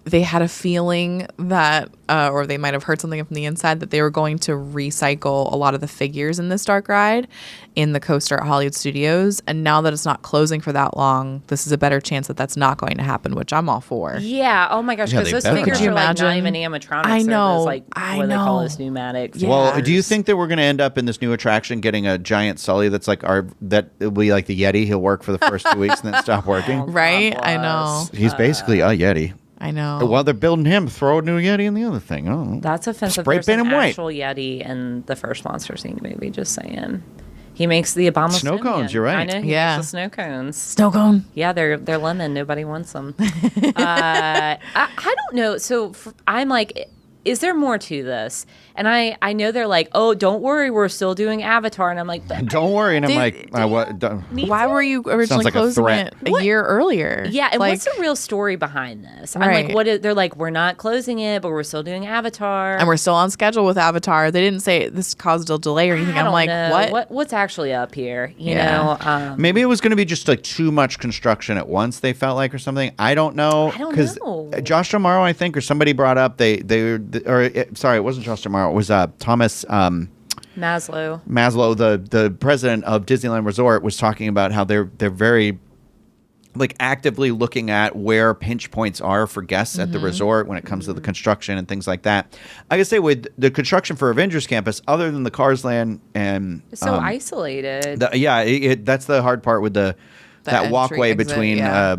they had a feeling that, or they might have heard something from the inside, that they were going to recycle a lot of the figures in this dark ride in the coaster at Hollywood Studios. And now that it's not closing for that long, this is a better chance that that's not going to happen, which I'm all for. Yeah. Oh my gosh. Yeah, Because they those better figures not. are like not Imagine? even animatronics. I know. They're those, like, what they call those pneumatics. Yeah. Well, do you think that we're going to end up in this new attraction getting a giant Sulley that's like that will be like the Yeti? He'll work for the first 2 weeks and then stop working. Right? God I bless. know. He's basically a Yeti. I know. While they're building him, throw a new Yeti in the other thing. Oh, That's offensive. Spray There's paint an him white. actual Yeti in the first Monsters Inc. movie. Just saying. He makes the abominable Snow snowman. cones, you're right. I know. He Yeah. makes the snow cones. Snow cone. Yeah, they're lemon. Nobody wants them. I don't know. So I'm like, is there more to this? And I know they're like, oh, don't worry, we're still doing Avatar. And I'm like, but don't worry. And I'm Did- like, what? Why were you originally like a closing threat. it a year earlier? yeah. And Like, what's the real story behind this? I'm Right. like, what is, they're like, we're not closing it, but we're still doing Avatar. and we're still on schedule with Avatar. They didn't say this caused a delay or anything. I I'm don't like, know. What's actually up here? You Yeah. know? Maybe it was going to be just like too much construction at once. They felt like or something. I don't know. I don't 'Cause know. Josh Tomorrow, I think, or somebody brought up sorry, it wasn't Josh Tomorrow. It was Thomas. Maslow. Maslow, the president of Disneyland Resort, was talking about how they're very like actively looking at where pinch points are for guests at the resort when it comes to the construction and things like that. I gotta say, with the construction for Avengers Campus, other than the Cars Land and It's so isolated. that's the hard part with that entry, walkway exit, between yeah.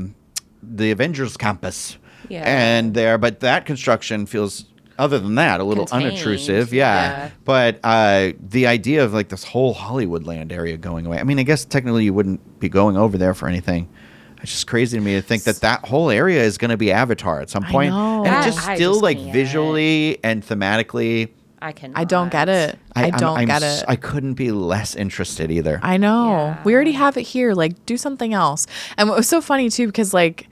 The Avengers Campus Yeah. and there, but that construction feels, other than that, a little Contained, unobtrusive. yeah. But the idea of like this whole Hollywood land area going away. I mean, I guess technically you wouldn't be going over there for anything. It's just crazy to me to think that whole area is going to be Avatar at some point. know. And it just I still just like can't. visually and thematically. I can. I don't get it. I don't get it. I couldn't be less interested either. I know. Yeah. We already have it here. Like, do something else. And what was so funny too, because like,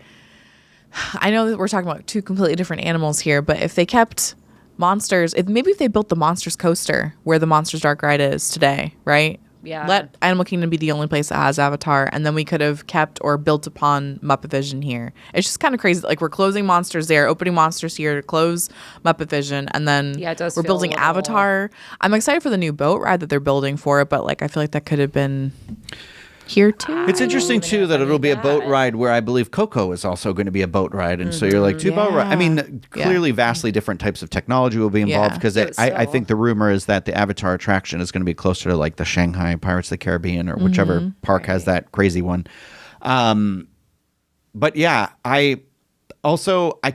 I know that we're talking about two completely different animals here, but if they kept monsters, if they built the Monsters coaster where the Monsters Dark Ride is today, right? Yeah. Let Animal Kingdom be the only place that has Avatar, and then we could have kept or built upon Muppet Vision here. It's just kind of crazy. Like, we're closing Monsters there, opening Monsters here to close Muppet Vision, and then Yeah, it does we're feel building a little- Avatar. I'm excited for the new boat ride that they're building for it, but like, I feel like that could have been here too. It's interesting even too know if that I it'll need be a boat that. ride where I believe Coco is also going to be a boat ride, and so you're like two boat rides. I mean, Yeah. clearly, vastly different types of technology will be involved Yeah. because But I still. think the rumor is that the Avatar attraction is going to be closer to like the Shanghai Pirates of the Caribbean or whichever park has that crazy one. But yeah, I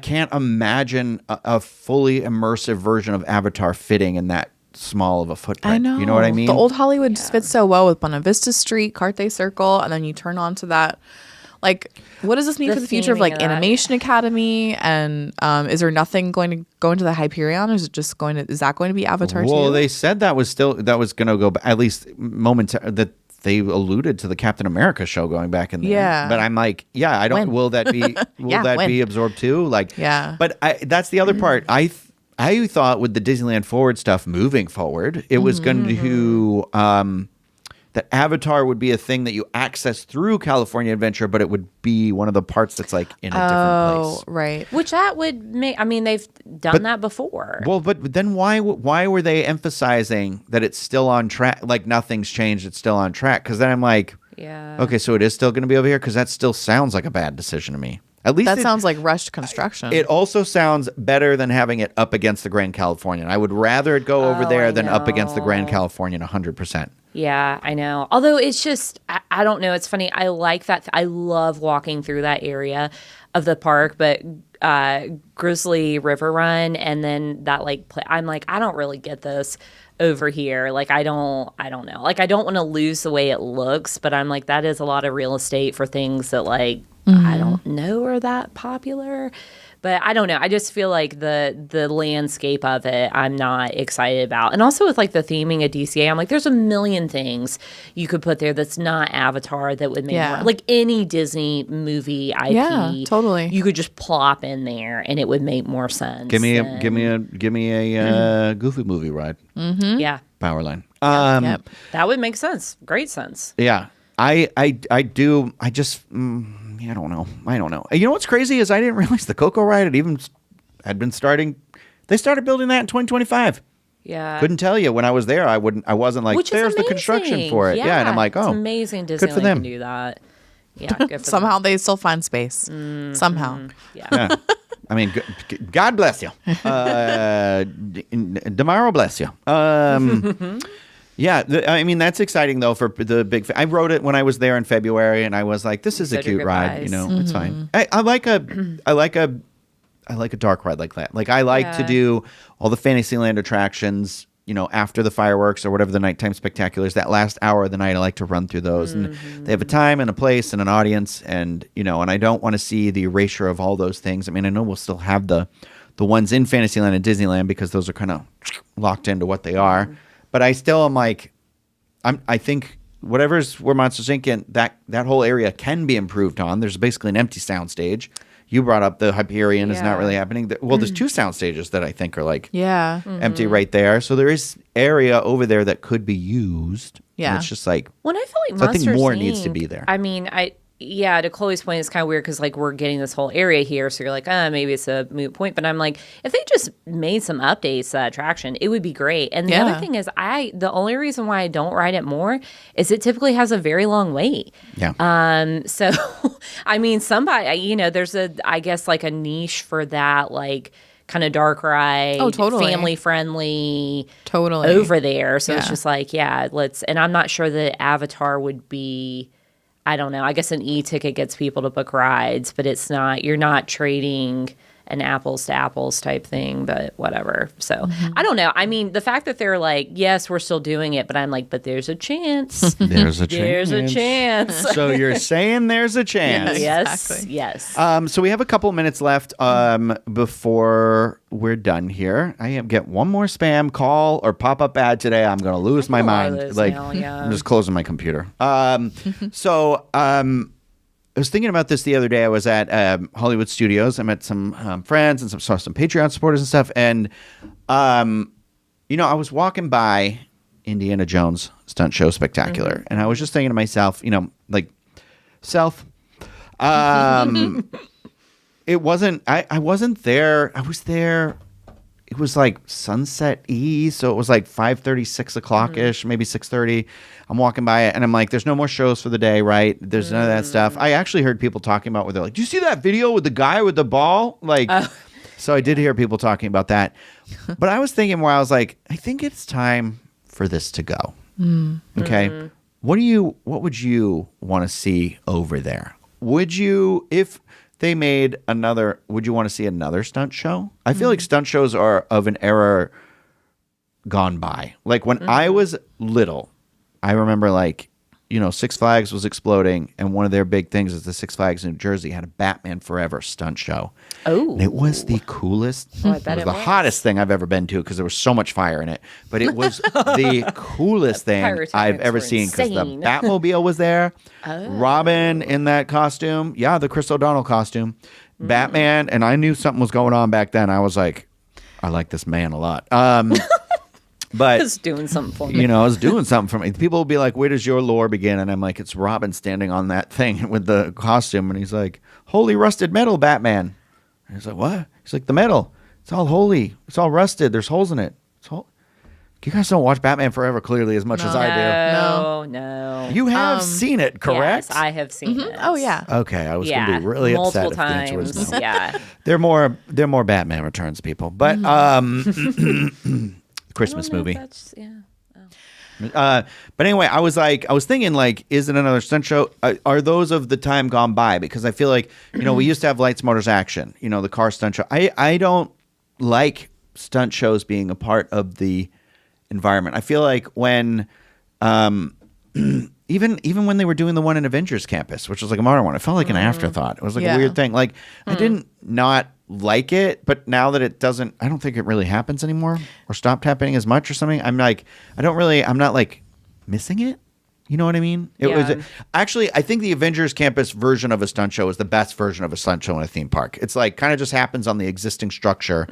can't imagine a fully immersive version of Avatar fitting in that small of a footprint. I know. You know what I mean? The old Hollywood just fits so well with Buena Vista Street, Carthay Circle, and then you turn onto that. Like, what does this mean The for the future of theming like of that. Animation Academy? And is there nothing going to go into the Hyperion? Or is it just going to? Is that going to be Avatar Well, too? they said that was going to go at least that they alluded to the Captain America show going back in there. Yeah. But I'm like, yeah, I don't. When? Will that be? Yeah, that when? be absorbed too? Like, Yeah. But that's the other part. I thought with the Disneyland Forward stuff moving forward, it was going to that Avatar would be a thing that you access through California Adventure, but it would be one of the parts that's like in a different place. Right. Which that would make. I mean, they've done that before. Well, but then why were they emphasizing that it's still on track? Like nothing's changed, it's still on track. Because then I'm like, Yeah. okay, so it is still going to be over here. Because that still sounds like a bad decision to me. At least That sounds like rushed construction. It also sounds better than having it up against the Grand Californian. I would rather it go over there I than up against the Grand know. Californian 100%. Yeah, I know. Although it's just, I don't know. It's funny. I like that. I love walking through that area of the park, but Grizzly River Run and then that I'm like, I don't really get this over here. Like, I don't know. Like, I don't want to lose the way it looks, but I'm like, that is a lot of real estate for things that like, I don't know are that popular. But I don't know. I just feel like the landscape of it, I'm not excited about. And also with like the theming of DCA, I'm like, there's a million things you could put there that's not Avatar that would make more, like any Disney movie IP. Yeah, totally. You could just plop in there and it would make more sense. Give me a Goofy movie ride. Yeah. Powerline. Yep. That would make sense. Great sense. Yeah. I do. I just, I don't know. You know what's crazy is I didn't realize the Coco ride had been starting. They started building that in 2025. Yeah. Couldn't tell you when I was there. I wasn't like, Which is there's the amazing. construction for it. Yeah. And I'm like, oh, it's amazing Disneyland good for them. can do that. Yeah. Good for Somehow them. they still find space. Somehow. Yeah. Yeah. I mean, God bless you. Tomorrow bless you. Yeah, I mean, that's exciting, though, for the big... I wrote it when I was there in February, and I was like, this is a cute ride. You know, it's fine. I like a dark ride like that. Like, I like to do all the Fantasyland attractions, you know, after the fireworks or whatever the nighttime spectaculars. That last hour of the night, I like to run through those. And they have a time and a place and an audience, and, you know, and I don't want to see the erasure of all those things. I mean, I know we'll still have the ones in Fantasyland and Disneyland because those are kind of locked into what they are. But I still am like, I think whatever's where Monsters Inc. and that whole area can be improved on. There's basically an empty sound stage. You brought up the Hyperion is not really happening. Well, there's two sound stages that I think are like empty right there. So there is area over there that could be used. Yeah, and it's just like when I feel like so Monsters I think more Inc., needs to be there. I mean, to Chloe's point, it's kind of weird because like we're getting this whole area here, so you're like, maybe it's a moot point. But I'm like, if they just made some updates to that attraction, it would be great. And the other thing is, the only reason why I don't ride it more is it typically has a very long wait. Yeah. So, I mean, somebody, you know, there's I guess like a niche for that, like kind of dark ride, family friendly, over there. So it's just like, and I'm not sure that Avatar would be. I don't know. I guess an e-ticket gets people to book rides, but it's not, you're not trading an apples to apples type thing, but whatever. So I don't know. I mean, the fact that they're like, yes, we're still doing it, but I'm like, but there's a chance. There's a chance. So you're saying there's a chance. Yes. Exactly. Yes. So we have a couple minutes left before we're done here. I get one more spam call or pop-up ad today. I'm going to lose my mind. Like, I'm just closing my computer. I was thinking about this the other day. I was at Hollywood Studios. I met some friends and saw some Patreon supporters and stuff. And, you know, I was walking by Indiana Jones Stunt Show Spectacular. And I was just thinking to myself, you know, like, it wasn't, I wasn't there. I was there. It was like sunset-y, so it was like 5:30, 6 o'clock-ish, maybe 6:30. I'm walking by it, and I'm like, there's no more shows for the day, right? There's none of that stuff. I actually heard people talking about where they're like, do you see that video with the guy with the ball? Like, so I did hear people talking about that. But I was thinking where I was like, I think it's time for this to go. Okay? What would you want to see over there? Would you, if they made another, would you want to see another stunt show? I feel like stunt shows are of an era gone by. Like when I was little, I remember like, you know, Six Flags was exploding, and one of their big things is the Six Flags in New Jersey had a Batman Forever stunt show. Oh. And it was the coolest. I bet it was the hottest thing I've ever been to because there was so much fire in it. But it was the coolest thing I've ever seen because the Batmobile was there. Robin in that costume. Yeah, the Chris O'Donnell costume. Batman. And I knew something was going on back then. I was like, I like this man a lot. But it's doing something for me. You know, it's doing something for me. People will be like, where does your lore begin? And I'm like, it's Robin standing on that thing with the costume. And he's like, holy rusted metal, Batman. And he's like, what? He's like, the metal. It's all holy. It's all rusted. There's holes in it. You guys don't watch Batman Forever clearly as much as I do. No. You have seen it, correct? Yes, I have seen it. Oh, yeah. Okay, I was going to be really upset if the answer was no. Yeah. They're more Batman Returns people. But Christmas movie. But anyway, I was thinking, like, is it another stunt show? Are those of the time gone by? Because I feel like, you know, we used to have Lights, Motors, Action, you know, the car stunt show. I don't like stunt shows being a part of the environment. I feel like when, even when they were doing the one in Avengers Campus, which was like a modern one, it felt like an afterthought. It was like a weird thing. Like, I didn't not like it, but now that it doesn't, I don't think it really happens anymore or stopped happening as much or something. I'm like, I'm not like missing it. You know what I mean? It was actually, I think the Avengers Campus version of a stunt show is the best version of a stunt show in a theme park. It's like kind of just happens on the existing structure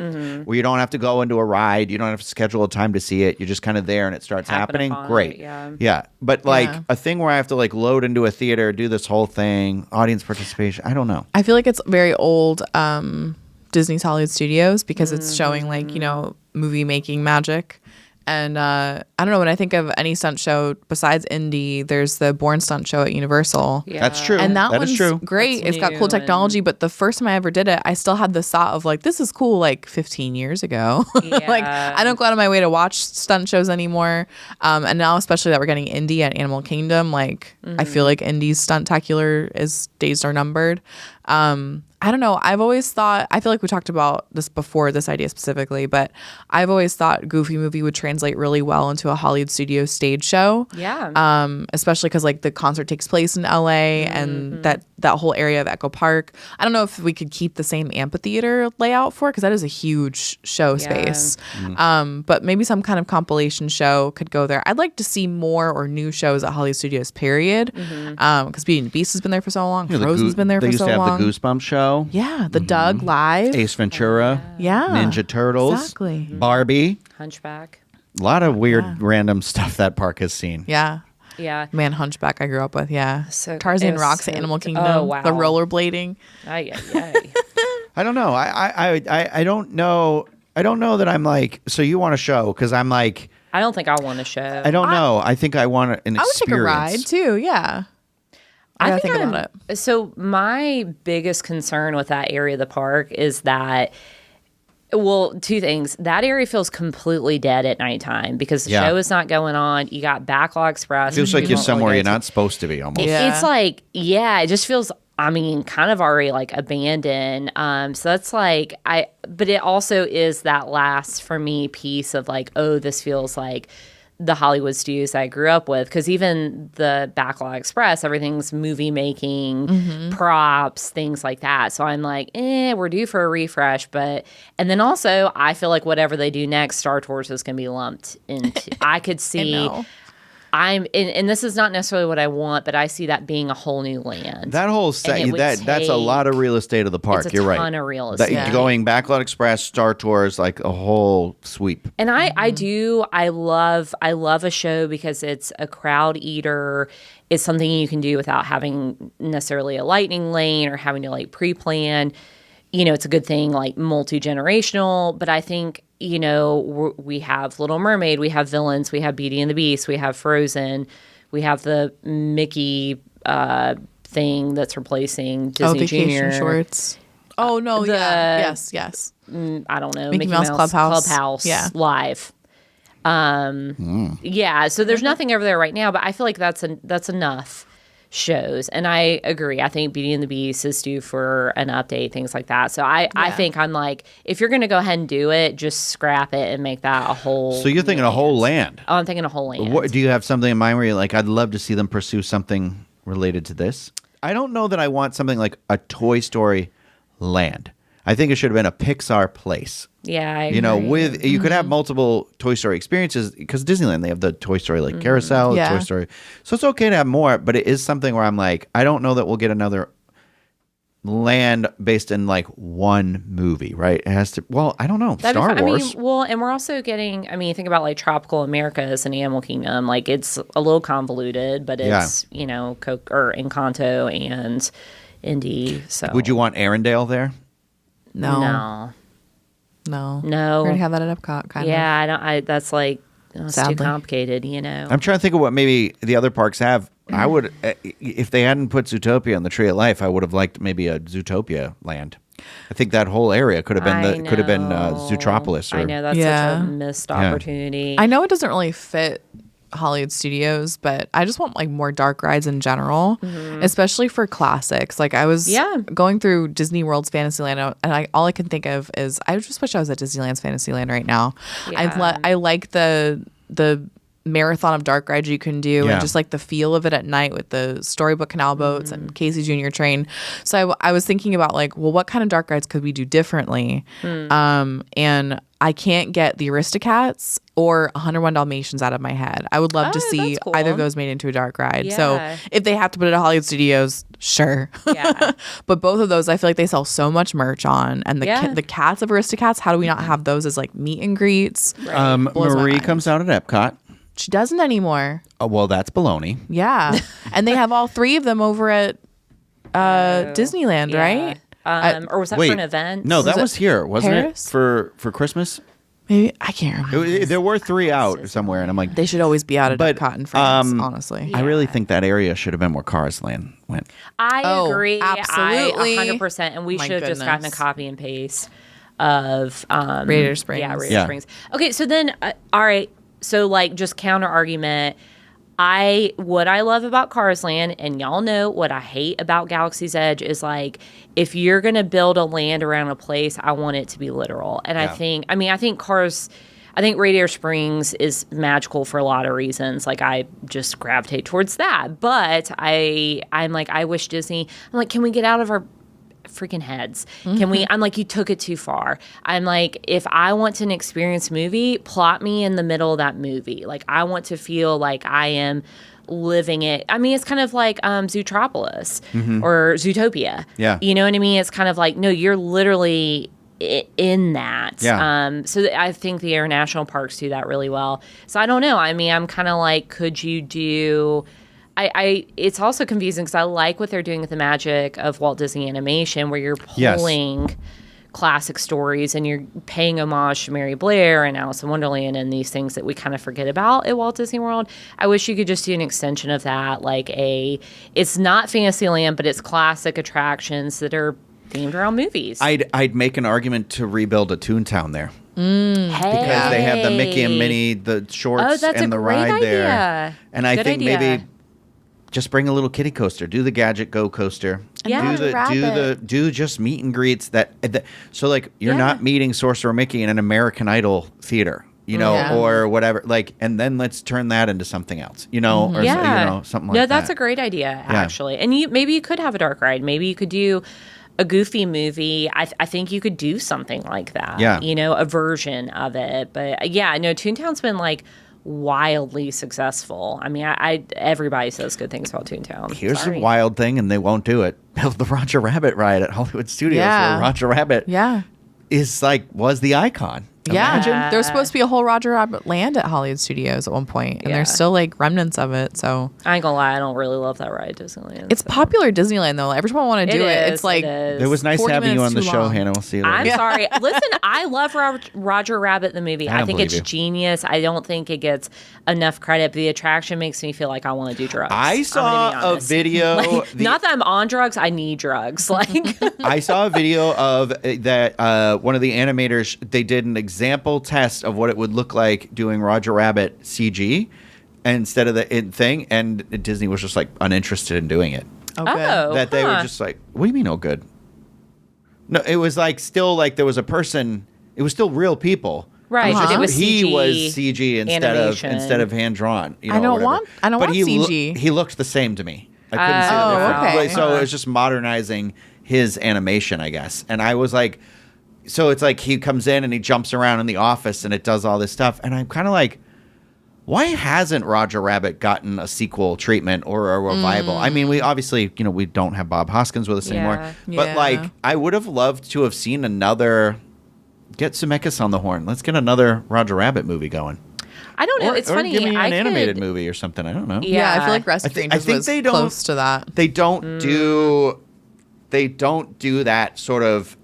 where you don't have to go into a ride. You don't have to schedule a time to see it. You're just kind of there and it starts happening. Great. Yeah. But like a thing where I have to like load into a theater, do this whole thing, audience participation. I don't know. I feel like it's very old Disney's Hollywood Studios because it's showing like, movie making magic. And I don't know, when I think of any stunt show besides Indy, there's the Bourne stunt show at Universal. Yeah. That's true. And that is one's true. great. It's got cool technology, but the first time I ever did it, I still had the thought of like, this is cool like 15 years ago. Like, I don't go out of my way to watch stunt shows anymore. And now, especially that we're getting Indy at Animal Kingdom, like I feel like Indy's stuntacular days are numbered. I don't know. I've always thought, I feel like we talked about this before, this idea specifically, but I've always thought Goofy Movie would translate really well into a Hollywood studio stage show. Yeah. Especially because like the concert takes place in LA and that whole area of Echo Park. I don't know if we could keep the same amphitheater layout for it because that is a huge show space. But maybe some kind of compilation show could go there. I'd like to see more or new shows at Hollywood Studios, period. Because Beauty and the Beast has been there for so long. Frozen's been there for so long. They used to have the Goosebumps show. Yeah, the Doug Live. Ace Ventura. Yeah. Ninja Turtles. Exactly. Barbie. Hunchback. A lot of weird random stuff that park has seen. Yeah. Yeah. Man, Hunchback I grew up with, yeah. So, Tarzan Rocks at Animal Kingdom. Oh, wow. The rollerblading. I don't know. I don't know. I don't know that I'm like, so you want a show? Because I'm like. I don't think I want a show. I don't know. I think I want an experience. I would take a ride too, yeah. I think about it. So my biggest concern with that area of the park is that, well, two things. That area feels completely dead at nighttime because the show is not going on. You got Backlog Express. Feels like you're somewhere you're not supposed to be almost. It's like, it just feels, kind of already like abandoned. So that's like, but it also is that last for me piece of like, oh, this feels like the Hollywood studios I grew up with, because even the Backlog Express, everything's movie making, props, things like that. So I'm like, we're due for a refresh. And then also, I feel like whatever they do next, Star Tours is going to be lumped into. I could see. And this is not necessarily what I want, but I see that being a whole new land. That whole that's a lot of real estate of the park. You're right. It's a ton of real estate. Going Backlot Express, Star Tours, like a whole sweep. And I love a show because it's a crowd eater. It's something you can do without having necessarily a lightning lane or having to like pre-plan. It's a good thing, like multi-generational, but I think, we have Little Mermaid, we have Villains, we have Beauty and the Beast, we have Frozen, we have the Mickey thing that's replacing Disney Vacation Junior. Shorts. Oh, no, yes. I don't know. Mickey Mouse Clubhouse live. Yeah, so there's nothing over there right now, but I feel like that's enough shows. And I agree. I think Beauty and the Beast is due for an update, things like that. So I think I'm like, if you're going to go ahead and do it, just scrap it and make that a whole. So you're thinking a whole land? Oh, I'm thinking a whole land. Do you have something in mind where you're like, I'd love to see them pursue something related to this? I don't know that I want something like a Toy Story land. I think it should have been a Pixar place. Yeah, I agree. You could have multiple Toy Story experiences because Disneyland, they have the Toy Story like carousel, Toy Story. So it's okay to have more, but it is something where I'm like, I don't know that we'll get another land based in like one movie, right? It has to. Well, I don't know. Star Wars. And we're also getting. Think about like Tropical Americas and Animal Kingdom. Like it's a little convoluted, but it's Coke or Encanto and Indy. So would you want Arendelle there? No. We already have that at Epcot, kind of. Yeah, that's like, it's too complicated, I'm trying to think of what maybe the other parks have. I would, if they hadn't put Zootopia on the Tree of Life, I would have liked maybe a Zootopia land. I think that whole area could have been Zootropolis. I know, that's such a missed opportunity. I know it doesn't really fit Hollywood Studios, but I just want like more dark rides in general, especially for classics. Like I was going through Disney World's Fantasyland, and all I can think of is I just wish I was at Disneyland's Fantasyland right now. I like the marathon of dark rides you can do, Yeah. and just like the feel of it at night with the storybook canal boats and Casey Jr. train. So I was thinking about like, well, what kind of dark rides could we do differently? And I can't get the Aristocats or 101 Dalmatians out of my head. I would love to see that's cool. either of those made into a dark ride. Yeah. So if they have to put it at Hollywood Studios, sure. Yeah. But both of those, I feel like they sell so much merch on. And the cats of Aristocats, how do we not have those as like meet and greets? Blows my Marie mind. comes out at Epcot. She doesn't anymore. Oh, well, that's baloney. Yeah. And they have all three of them over at Disneyland, Yeah. right? Or was that Wait, for an event? no, that it was here, wasn't Paris? it? For Christmas. Maybe I can't remember. There were 3 out somewhere, and I'm like, They should always be out at But, Epcot in France, honestly. I really think that area should have been where Cars Land went. I Oh, agree. absolutely. 100%. And we My should have just gotten a goodness. copy and paste of Radiator Springs. Yeah, Radiator Yeah. Springs. Okay, so then, all right. So, like, just counter argument. What I love about Cars Land, and y'all know what I hate about Galaxy's Edge, is like, if you're going to build a land around a place, I want it to be literal. And I think Radiator Springs is magical for a lot of reasons. Like, I just gravitate towards that. But I'm like, I wish Disney, I'm like, can we get out of our freaking heads? Can we? I'm like, you took it too far. I'm like, if I want an experience movie, plot me in the middle of that movie. Like, I want to feel like I am living it. I mean, it's kind of like Zootropolis or Zootopia. Yeah. You know what I mean? It's kind of like, no, you're literally in that. Yeah. So I think the international parks do that really well. So I don't know. I mean, I'm kind of like, could you do... it's also confusing because I like what they're doing with the magic of Walt Disney Animation, where you're pulling classic stories and you're paying homage to Mary Blair and Alice in Wonderland and these things that we kind of forget about at Walt Disney World. I wish you could just do an extension of that, like it's not Fantasyland, but it's classic attractions that are themed around movies. I'd make an argument to rebuild a Toontown there. Hey. Because they have the Mickey and Minnie, the shorts, that's and a the great ride there. idea. And I Good think idea. maybe just bring a little kiddie coaster. Do the Gadget Go coaster. Yeah. Do just meet and greets so like you're not meeting Sorcerer Mickey in an American Idol theater, you know, or whatever. Like, and then let's turn that into something else, you know, or something like that. No, that's a great idea, actually. And maybe you could have a dark ride. Maybe you could do a Goofy movie. I think you could do something like that. Yeah. You know, a version of it. But yeah, no, Toontown's been like wildly successful. I mean, everybody says good things about Toontown. Here's Sorry. a wild thing, and they won't do it. Build the Roger Rabbit ride at Hollywood Studios. Yeah. Where Roger Rabbit was the icon. Imagine. Yeah. There was supposed to be a whole Roger Rabbit land at Hollywood Studios at one point, and Yeah. there's still like remnants of it. So I ain't gonna lie, I don't really love that ride at Disneyland. it's popular at Disneyland though. Every time I want to do it, it's like It was nice 40 having you on minutes the too show, long. Hannah. We'll see you later. I'm sorry. Listen, I love Roger Rabbit the movie. I I don't think believe it's you. genius. I don't think it gets enough credit. But the attraction makes me feel like I want to do drugs. I I'm gonna saw be a honest. video. Like, not that I'm on drugs. I need drugs. Like, I saw a video of that one of the animators, they did an example test of what it would look like doing Roger Rabbit CG instead of the thing, and Disney was just like uninterested in doing it. Oh, good. That they were just like, what do you mean no good? No, it was like still like there was a person, it was still real people. right? Uh-huh. It was He CG was CG animation. instead of hand drawn. You know, I don't whatever. want- I don't but want he CG. He looked the same to me. I couldn't see the Oh, difference. okay. So Uh-huh. it was just modernizing his animation, I guess. And I was like, so it's like he comes in and he jumps around in the office and it does all this stuff, and I'm kind of like, why hasn't Roger Rabbit gotten a sequel treatment or a revival? I mean, we obviously, you know, we don't have Bob Hoskins with us anymore, but Yeah. like, I would have loved to have seen another. Get Zemeckis on the horn. Let's get another Roger Rabbit movie going. I don't know. Or, It's or funny. give me I an animated could, movie or something. I don't know. Yeah, I feel like I Rescue think Rangers they was don't- close to that. They don't do. They don't do that sort of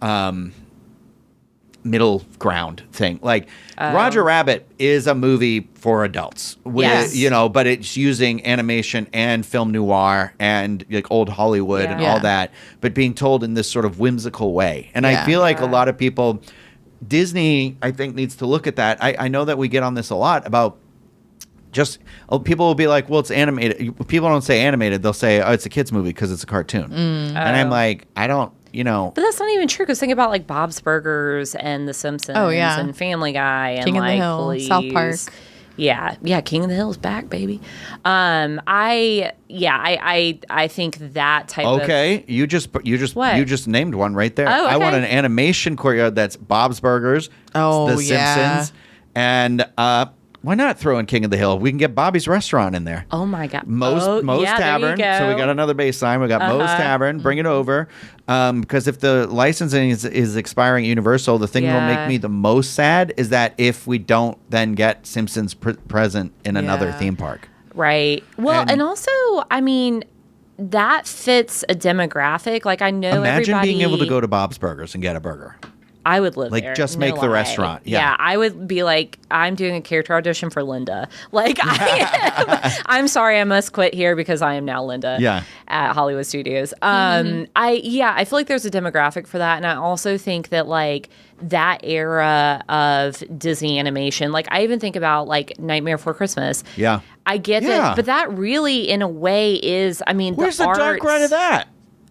middle ground thing. Like Roger Rabbit is a movie for adults, with, Yes. you know, but it's using animation and film noir and like old Hollywood and all Yeah. that, but being told in this sort of whimsical way. And I Yeah. feel like a lot of people, Disney, I think, needs to look at that. I know that we get on this a lot about just people will be like, well, it's animated. People don't say animated. They'll say, oh, it's a kid's movie because it's a cartoon. And I'm like, I don't, you know. But that's not even true. Because think about like Bob's Burgers and The Simpsons Oh, yeah. and Family Guy and King of the like Hill, Police. South Park. Yeah, King of the Hill's back, baby. I think that type of Okay, you just named one right there. Oh, okay. I want an animation courtyard that's Bob's Burgers, Oh, The yeah. Simpsons, and why not throw in King of the Hill? We can get Bobby's Restaurant in there. Oh my God. Moe's yeah, Tavern. There you go. So we got another baseline. We got Moe's Tavern. Bring it over. Because if the licensing is expiring at Universal, the thing that'll make me the most sad is that if we don't then get Simpsons present in another theme park. Right. Well, and also, I mean, that fits a demographic. Like, I know Imagine everybody... being able to go to Bob's Burgers and get a burger. I would live Like, there. just make the restaurant. Yeah. I would be like, I'm doing a character audition for Linda. Like, I'm sorry, I must quit here because I am now Linda at Hollywood Studios. I feel like there's a demographic for that. And I also think that, like, that era of Disney animation, like, I even think about, like, Nightmare Before Christmas. Yeah. I get that, but that really, in a way, is, I mean, Where's the the dark ride of that?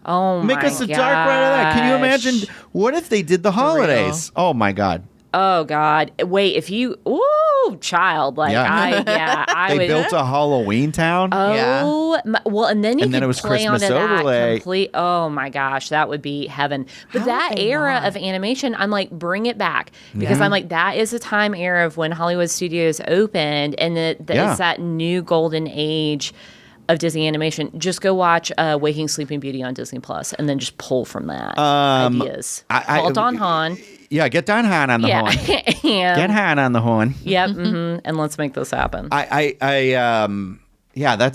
Oh, Make us a dark ride of that. Can you imagine? What if they did the holidays? Oh, my God. Oh, God. Wait, if you... Ooh, child. Like, I They would... built a Halloween town. Oh, well, and then you could it was play Christmas onto overlay. that complete... Oh, my gosh, that would be heaven. But that era of animation, I'm like, bring it back. Because I'm like, that is a time era of when Hollywood Studios opened, and it's that new golden age of Disney animation. Just go watch Waking Sleeping Beauty on Disney Plus, and then just pull from that ideas. Call Don Hahn. Yeah, get Don Hahn on the horn. Get Hahn on the horn. Yep, and let's make this happen. That's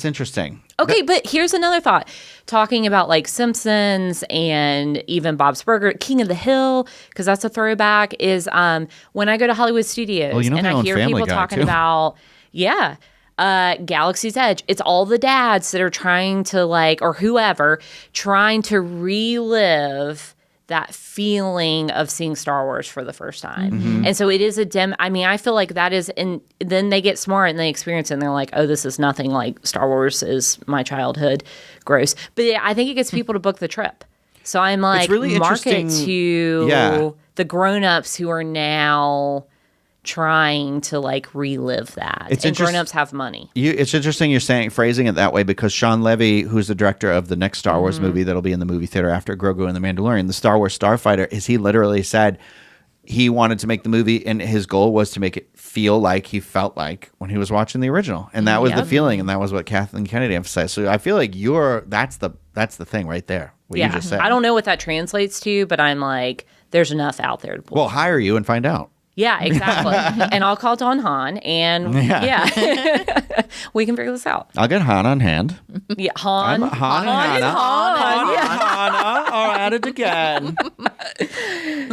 interesting. Okay, but here's another thought. Talking about like Simpsons and even Bob's Burger, King of the Hill, because that's a throwback, is when I go to Hollywood Studios and I hear people talking about, Galaxy's Edge. It's all the dads that are trying to or whoever, trying to relive that feeling of seeing Star Wars for the first time. Mm-hmm. And so it is I feel like that is, and then they get smart and they experience it and they're like, oh, this is nothing like Star Wars is my childhood. Gross. But I think it gets people to book the trip. So I'm like, really market to the grown-ups who are now trying to relive that. And grown-ups have money. It's interesting you're phrasing it that way, because Sean Levy, who's the director of the next Star Wars movie that'll be in the movie theater after Grogu and the Mandalorian, the Star Wars Starfighter, he literally said he wanted to make the movie, and his goal was to make it feel like he felt like when he was watching the original. And that was the feeling, and that was what Kathleen Kennedy emphasized. So I feel like that's the thing right there, what you just said. I don't know what that translates to, but I'm like, there's enough out there to pull. We'll hire you and find out. Yeah, exactly. And I'll call Don Hahn, and we can figure this out. I'll get Han on hand. Yeah, Han. Han and Hannah are at it again.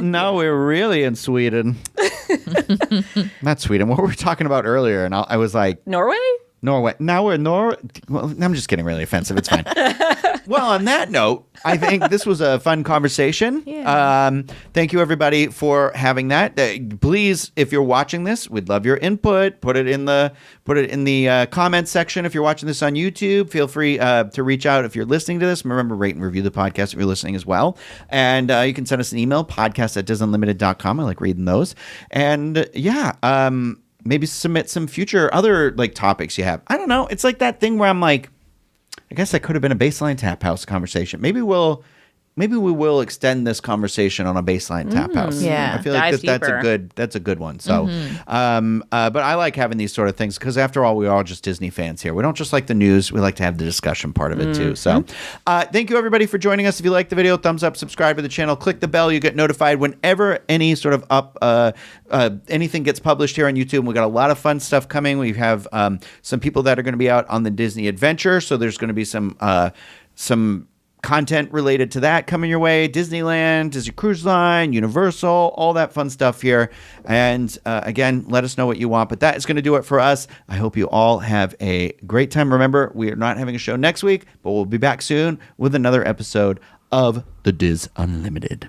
No, we're really in Sweden. Not Sweden. What were we talking about earlier? And I was like... Norway? Now we're in Norway. Well, I'm just getting really offensive. It's fine. Well, on that note, I think this was a fun conversation. Yeah. Thank you, everybody, for having that. Please, if you're watching this, we'd love your input. Put it in the comments section. If you're watching this on YouTube, feel free to reach out if you're listening to this. Remember, rate and review the podcast if you're listening as well. And you can send us an email, podcast@disunlimited.com. I like reading those. And maybe submit some future other topics you have. I don't know. It's like that thing where I'm like, I guess that could have been a baseline tap house conversation. Maybe we will extend this conversation on a baseline tap house. Yeah. I feel like that's a good one. So, but I like having these sort of things because after all, we're all just Disney fans here. We don't just like the news. We like to have the discussion part of it too. So, thank you everybody for joining us. If you like the video, thumbs up, subscribe to the channel, click the bell. You get notified whenever any sort of anything gets published here on YouTube. We got a lot of fun stuff coming. We have some people that are going to be out on the Disney Adventure. So there's going to be some content related to that coming your way. Disneyland, Disney Cruise Line, Universal, all that fun stuff here. And again, let us know what you want. But that is going to do it for us. I hope you all have a great time. Remember, we are not having a show next week, but we'll be back soon with another episode of The Diz Unlimited.